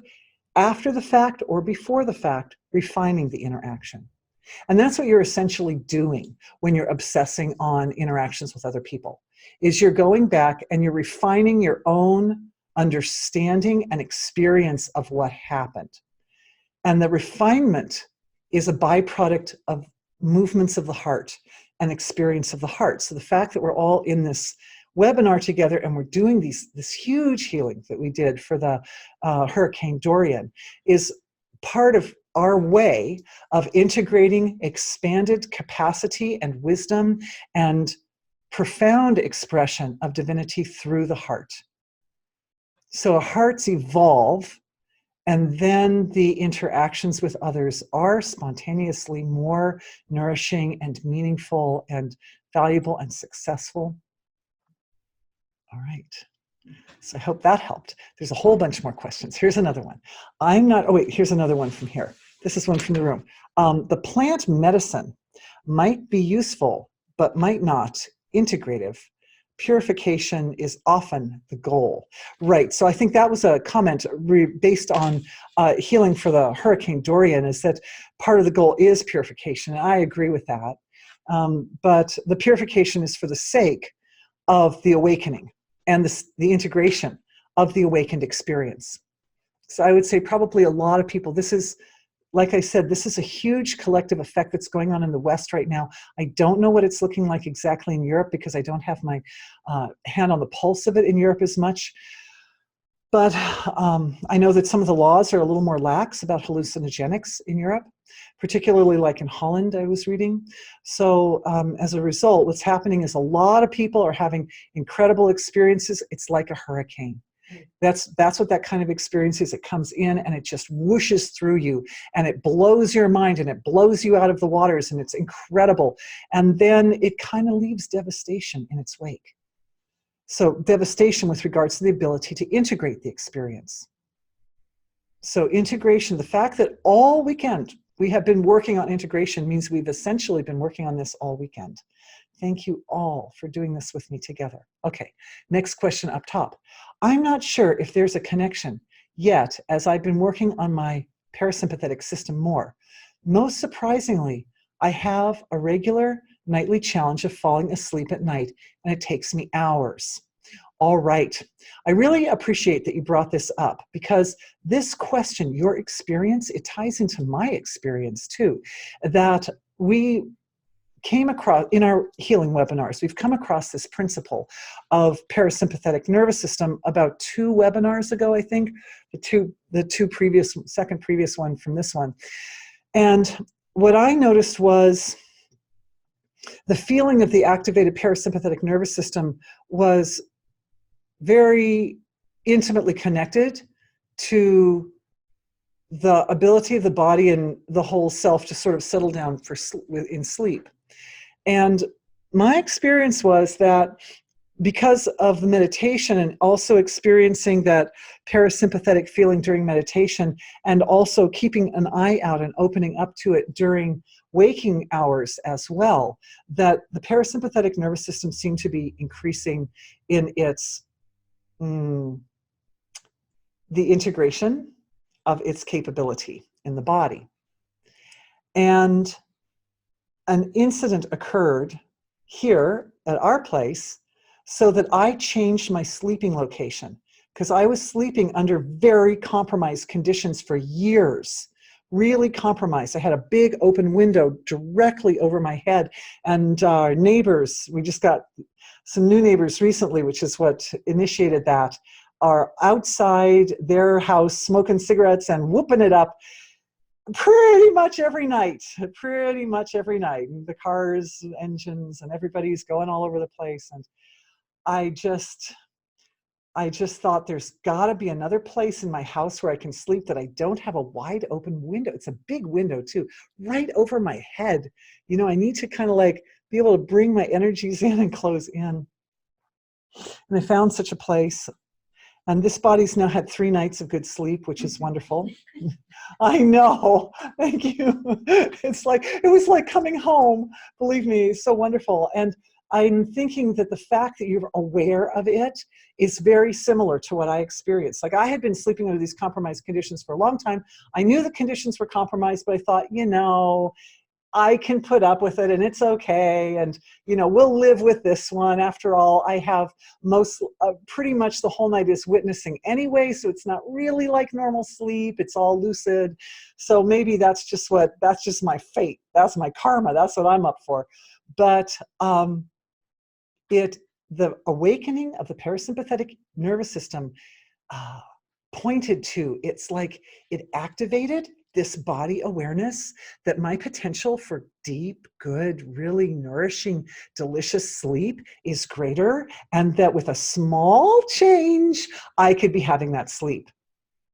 after the fact or before the fact, refining the interaction. And that's what you're essentially doing when you're obsessing on interactions with other people, is you're going back and you're refining your own understanding and experience of what happened. And the refinement is a byproduct of movements of the heart. an experience of the heart. So the fact that we're all in this webinar together and we're doing this huge healing that we did for the Hurricane Dorian is part of our way of integrating expanded capacity and wisdom and profound expression of divinity through the heart. So our hearts evolve, and then the interactions with others are spontaneously more nourishing and meaningful and valuable and successful. All right. So I hope that helped. There's a whole bunch more questions. Here's another one. Here's another one from here. This is one from the room. The plant medicine might be useful, but might not integrative. Purification is often the goal. Right, so I think that was a comment based on healing for the Hurricane Dorian, is that part of the goal is purification, and I agree with that. But the purification is for the sake of the awakening and the integration of the awakened experience. So I would say probably a lot of people, this is, like I said, this is a huge collective effect that's going on in the West right now. I don't know what it's looking like exactly in Europe because I don't have my hand on the pulse of it in Europe as much. But I know that some of the laws are a little more lax about hallucinogenics in Europe, particularly like in Holland, I was reading. So as a result, what's happening is a lot of people are having incredible experiences. It's like a hurricane. That's what that kind of experience is. It comes in and it just whooshes through you and it blows your mind and it blows you out of the waters, and it's incredible. And then it kind of leaves devastation in its wake. So devastation with regards to the ability to integrate the experience. So integration, the fact that all weekend we have been working on integration means we've essentially been working on this all weekend. Thank you all for doing this with me together. Okay, next question up top. I'm not sure if there's a connection yet, as I've been working on my parasympathetic system more. Most surprisingly, I have a regular nightly challenge of falling asleep at night, and it takes me hours. All right. I really appreciate that you brought this up, because this question, your experience, it ties into my experience too, that we came across in our healing webinars. We've come across this principle of parasympathetic nervous system about 2 webinars ago, I think, the second previous one from this one. And what I noticed was the feeling of the activated parasympathetic nervous system was very intimately connected to the ability of the body and the whole self to sort of settle down in sleep. And my experience was that because of the meditation and also experiencing that parasympathetic feeling during meditation, and also keeping an eye out and opening up to it during waking hours as well, that the parasympathetic nervous system seemed to be increasing in its the integration of its capability in the body. And an incident occurred here at our place so that I changed my sleeping location, because I was sleeping under very compromised conditions for years, really compromised. I had a big open window directly over my head, and our neighbors, we just got some new neighbors recently, which is what initiated that, are outside their house smoking cigarettes and whooping it up pretty much every night. The cars, engines, and everybody's going all over the place. And I just thought, there's got to be another place in my house where I can sleep that I don't have a wide open window. It's a big window too, right over my head. You know, I need to kind of like be able to bring my energies in and close in. And I found such a place. And this body's now had 3 nights of good sleep, which is wonderful. I know, thank you. It was like coming home, believe me, it's so wonderful. And I'm thinking that the fact that you're aware of it is very similar to what I experienced. Like, I had been sleeping under these compromised conditions for a long time. I knew the conditions were compromised, but I thought, you know, I can put up with it and it's okay. And, you know, we'll live with this one. After all, I have pretty much the whole night is witnessing anyway. So it's not really like normal sleep. It's all lucid. So maybe that's just my fate. That's my karma. That's what I'm up for. But the awakening of the parasympathetic nervous system pointed to, it's like it activated this body awareness that my potential for deep, good, really nourishing, delicious sleep is greater, and that with a small change, I could be having that sleep.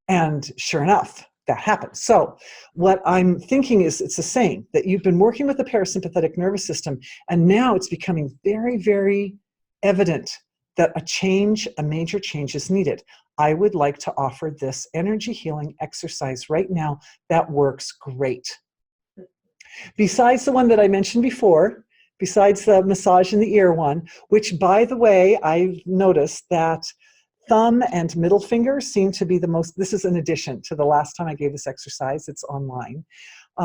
And sure enough, that happens. So what I'm thinking is it's the same, that you've been working with the parasympathetic nervous system, and now it's becoming very, very evident that a major change is needed. I would like to offer this energy healing exercise right now that works great. Besides the one that I mentioned before, besides the massage in the ear one, which, by the way, I've noticed that thumb and middle finger seem to be the most, this is in addition to the last time I gave this exercise, it's online.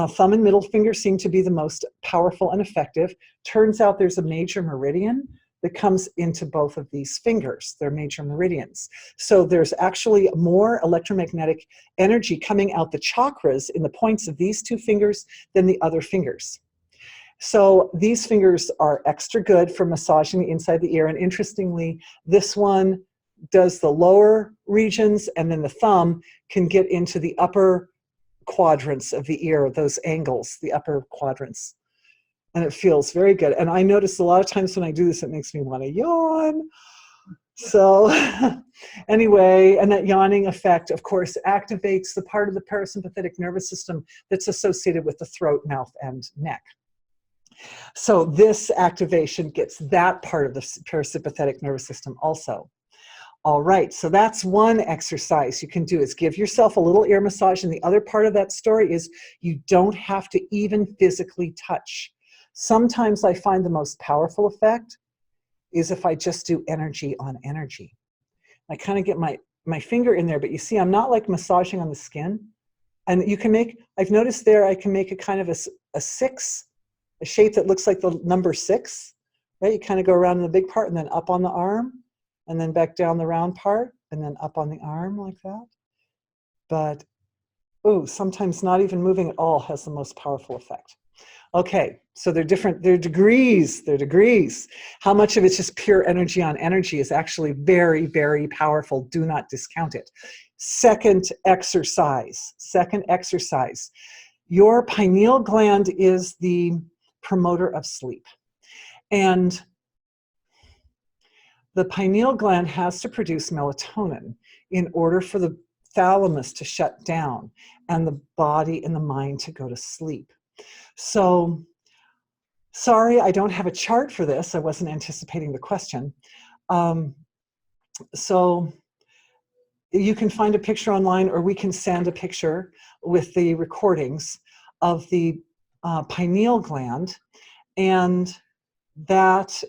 Thumb and middle finger seem to be the most powerful and effective. Turns out there's a major meridian that comes into both of these fingers. They're major meridians. So there's actually more electromagnetic energy coming out the chakras in the points of these two fingers than the other fingers. So these fingers are extra good for massaging the inside the ear. And interestingly, this one does the lower regions, and then the thumb can get into the upper quadrants of the ear, those angles, the upper quadrants. And it feels very good. And I notice a lot of times when I do this, it makes me want to yawn. So anyway, and that yawning effect, of course, activates the part of the parasympathetic nervous system that's associated with the throat, mouth, and neck. So this activation gets that part of the parasympathetic nervous system also. All right, so that's one exercise you can do, is give yourself a little ear massage. And the other part of that story is you don't have to even physically touch. Sometimes I find the most powerful effect is if I just do energy on energy. I kind of get my finger in there, but you see, I'm not like massaging on the skin. And you can make, I've noticed there, I can make a kind of a six, a shape that looks like the number 6, right? You kind of go around in the big part and then up on the arm, and then back down the round part, and then up on the arm like that. But, sometimes not even moving at all has the most powerful effect. Okay, so they're different, they're degrees. How much of it's just pure energy on energy is actually very, very powerful. Do not discount it. Second exercise. Your pineal gland is the promoter of sleep. And the pineal gland has to produce melatonin in order for the thalamus to shut down and the body and the mind to go to sleep. So, sorry, I don't have a chart for this. I wasn't anticipating the question. So you can find a picture online, or we can send a picture with the recordings of the pineal gland. And that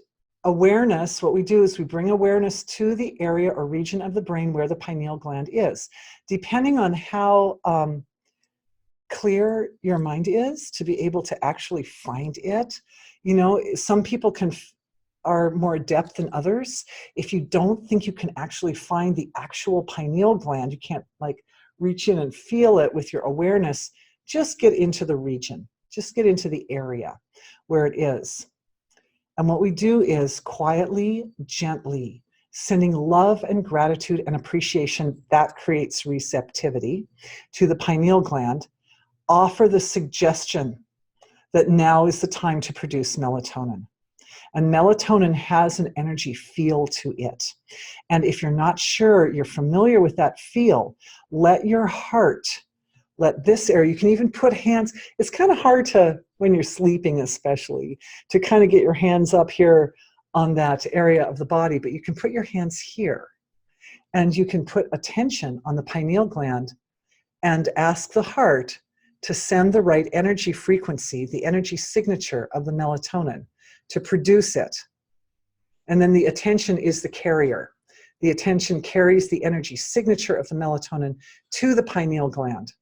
awareness, what we do is we bring awareness to the area or region of the brain where the pineal gland is. Depending on how clear your mind is to be able to actually find it. You know, some people are more adept than others. If you don't think you can actually find the actual pineal gland, you can't like reach in and feel it with your awareness, just get into the region, just get into the area where it is. And what we do is quietly, gently, sending love and gratitude and appreciation that creates receptivity to the pineal gland, offer the suggestion that now is the time to produce melatonin. And melatonin has an energy feel to it. And if you're not sure, you're familiar with that feel, let your heart, let this area, you can even put hands, it's kind of hard to, when you're sleeping especially, to kind of get your hands up here on that area of the body, but you can put your hands here. And you can put attention on the pineal gland and ask the heart to send the right energy frequency, the energy signature of the melatonin, to produce it. And then the attention is the carrier. The attention carries the energy signature of the melatonin to the pineal gland.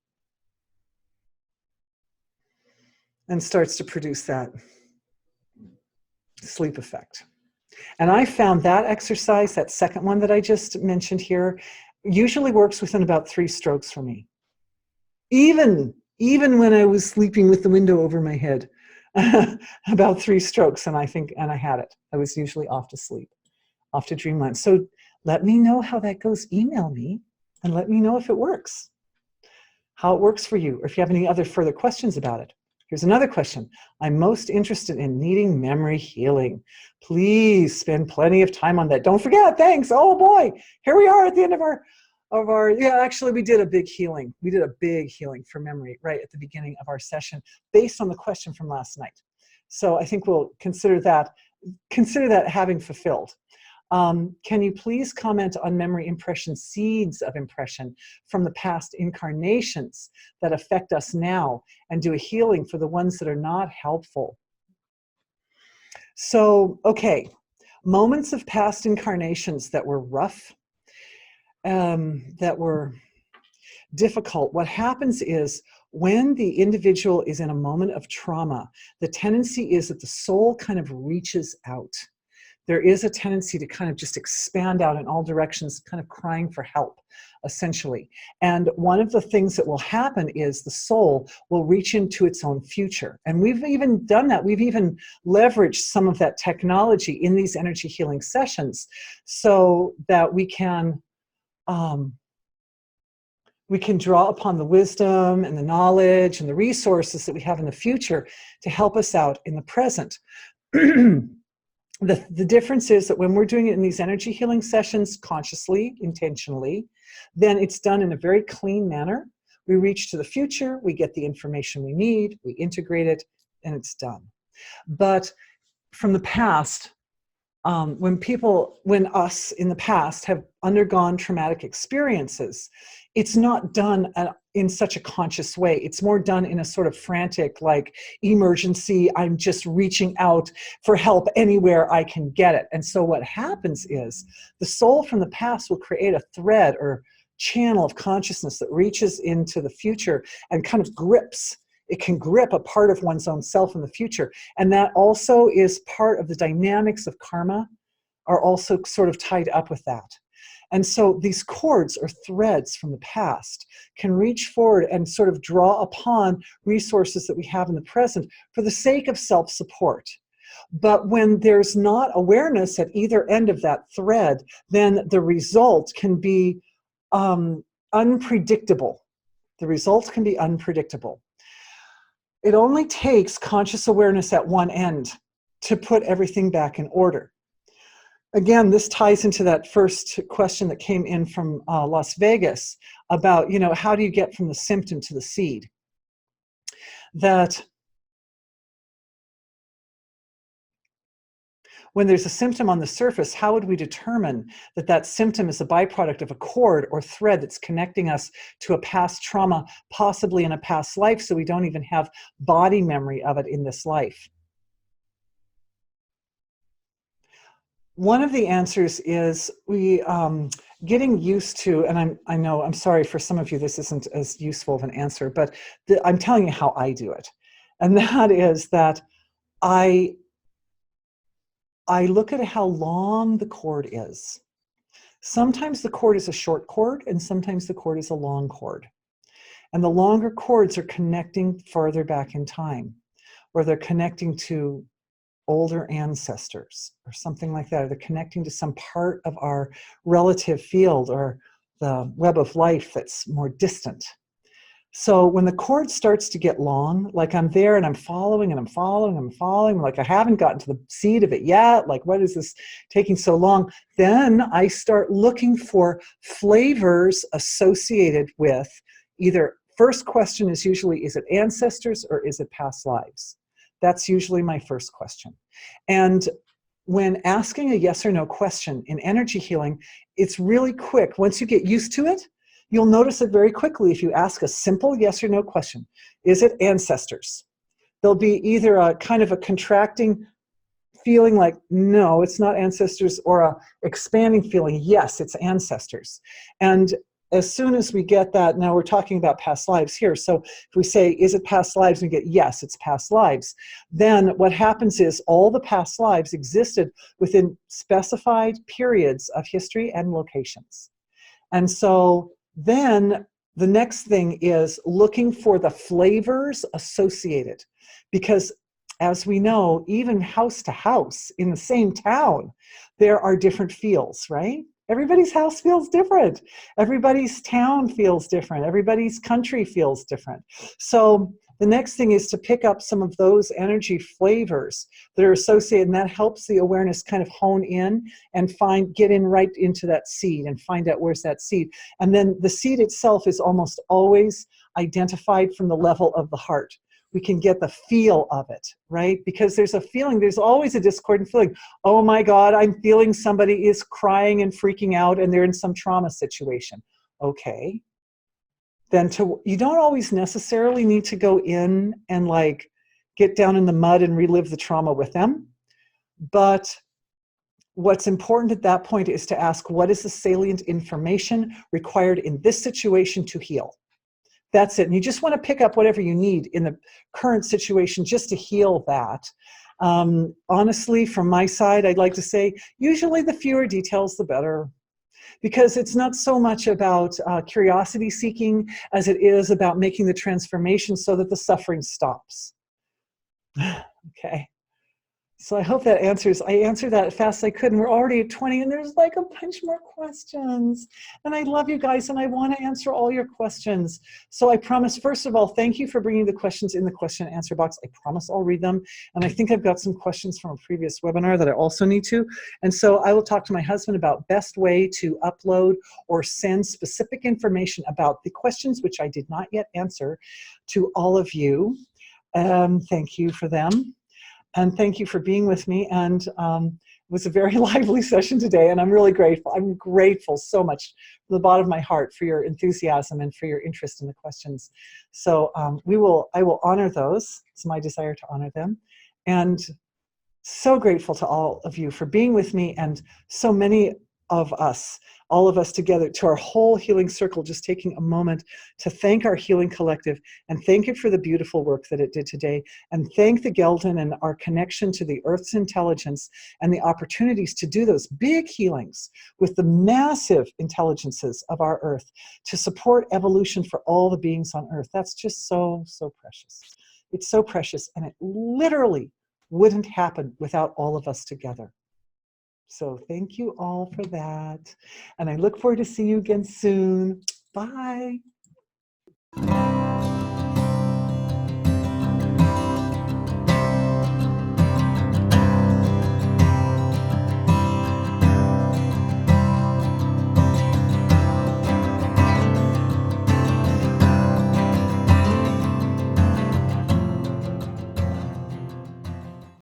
and starts to produce that sleep effect. And I found that exercise, that second one that I just mentioned here, usually works within about 3 strokes for me. Even when I was sleeping with the window over my head, about 3 strokes, and I had it. I was usually off to sleep, off to dreamland. So let me know how that goes. Email me and let me know if it works, how it works for you, or if you have any other further questions about it. Here's another question. I'm most interested in needing memory healing. Please spend plenty of time on that. Don't forget, thanks. Oh boy, here we are at the end of our, yeah, actually we did a big healing. We did a big healing for memory right at the beginning of our session based on the question from last night. So I think we'll consider that having fulfilled. Can you please comment on memory impression, seeds of impression from the past incarnations that affect us now, and do a healing for the ones that are not helpful? So, okay, moments of past incarnations that were rough, that were difficult. What happens is when the individual is in a moment of trauma, the tendency is that the soul kind of reaches out. There is a tendency to kind of just expand out in all directions, kind of crying for help, essentially. And one of the things that will happen is the soul will reach into its own future. And we've even done that. We've even leveraged some of that technology in these energy healing sessions so that we can draw upon the wisdom and the knowledge and the resources that we have in the future to help us out in the present. The difference is that when we're doing it in these energy healing sessions consciously, intentionally, then it's done in a very clean manner. We reach to the future, we get the information we need, we integrate it, and it's done. But from the past, when us in the past have undergone traumatic experiences, it's not done in such a conscious way. It's more done in a sort of frantic, like emergency, I'm just reaching out for help anywhere I can get it. And so what happens is the soul from the past will create a thread or channel of consciousness that reaches into the future and kind of grips. It can grip a part of one's own self in the future. And that also is part of the dynamics of karma, are also sort of tied up with that. And so these cords or threads from the past can reach forward and sort of draw upon resources that we have in the present for the sake of self-support. But when there's not awareness at either end of that thread, then the result can be unpredictable. The results can be unpredictable. It only takes conscious awareness at one end to put everything back in order. Again, this ties into that first question that came in from Las Vegas about, how do you get from the symptom to the seed? That when there's a symptom on the surface, how would we determine that that symptom is a byproduct of a cord or thread that's connecting us to a past trauma, possibly in a past life, so we don't even have body memory of it in this life? One of the answers is we getting used to, and I'm sorry for some of you this isn't as useful of an answer, but I'm telling you how I do it. And that is that I look at how long the cord is. Sometimes the cord is a short cord and sometimes the cord is a long cord. And the longer cords are connecting farther back in time, or they're connecting to older ancestors or something like that, or they're connecting to some part of our relative field or the web of life that's more distant. So when the cord starts to get long, like I'm there and I'm following and I'm following, like I haven't gotten to the seed of it yet, like what is this taking so long? Then I start looking for flavors associated with either, first question is usually, is it ancestors or is it past lives? That's usually my first question. And when asking a yes or no question in energy healing, it's really quick. Once you get used to it, you'll notice it very quickly if you ask a simple yes or no question. Is it ancestors? There'll be either a kind of a contracting feeling like, no, it's not ancestors, or a expanding feeling, yes, it's ancestors. And as soon as we get that, now we're talking about past lives here. So if we say, is it past lives? And we get, yes, it's past lives. Then what happens is all the past lives existed within specified periods of history and locations. And so then the next thing is looking for the flavors associated, because as we know, even house to house in the same town, there are different feels, right? Everybody's house feels different. Everybody's town feels different. Everybody's country feels different. So the next thing is to pick up some of those energy flavors that are associated, and that helps the awareness kind of hone in and get in right into that seed and find out where's that seed. And then the seed itself is almost always identified from the level of the heart. We can get the feel of it, right? Because there's a feeling, there's always a discordant feeling. Oh my God, I'm feeling somebody is crying and freaking out and they're in some trauma situation. Okay. Then you don't always necessarily need to go in and like get down in the mud and relive the trauma with them. But what's important at that point is to ask, what is the salient information required in this situation to heal? That's it. And you just want to pick up whatever you need in the current situation just to heal that. Honestly, from my side, I'd like to say, usually the fewer details, the better. Because it's not so much about curiosity seeking as it is about making the transformation so that the suffering stops. Okay. So I hope that answers, I answered that as fast as I could, and we're already at 20, and there's like a bunch more questions. And I love you guys, and I want to answer all your questions. So I promise, first of all, thank you for bringing the questions in the question and answer box. I promise I'll read them. And I think I've got some questions from a previous webinar that I also need to. And so I will talk to my husband about best way to upload or send specific information about the questions, which I did not yet answer, to all of you. Thank you for them. And thank you for being with me. And it was a very lively session today, and I'm really grateful. I'm grateful so much from the bottom of my heart for your enthusiasm and for your interest in the questions. So I will honor those. It's my desire to honor them. And so grateful to all of you for being with me, and so many of us, all of us together, to our whole healing circle, just taking a moment to thank our healing collective and thank it for the beautiful work that it did today, and thank the Geldin and our connection to the Earth's intelligence and the opportunities to do those big healings with the massive intelligences of our Earth to support evolution for all the beings on Earth. That's just so, so precious. It's so precious, and it literally wouldn't happen without all of us together. So thank you all for that. And I look forward to seeing you again soon. Bye.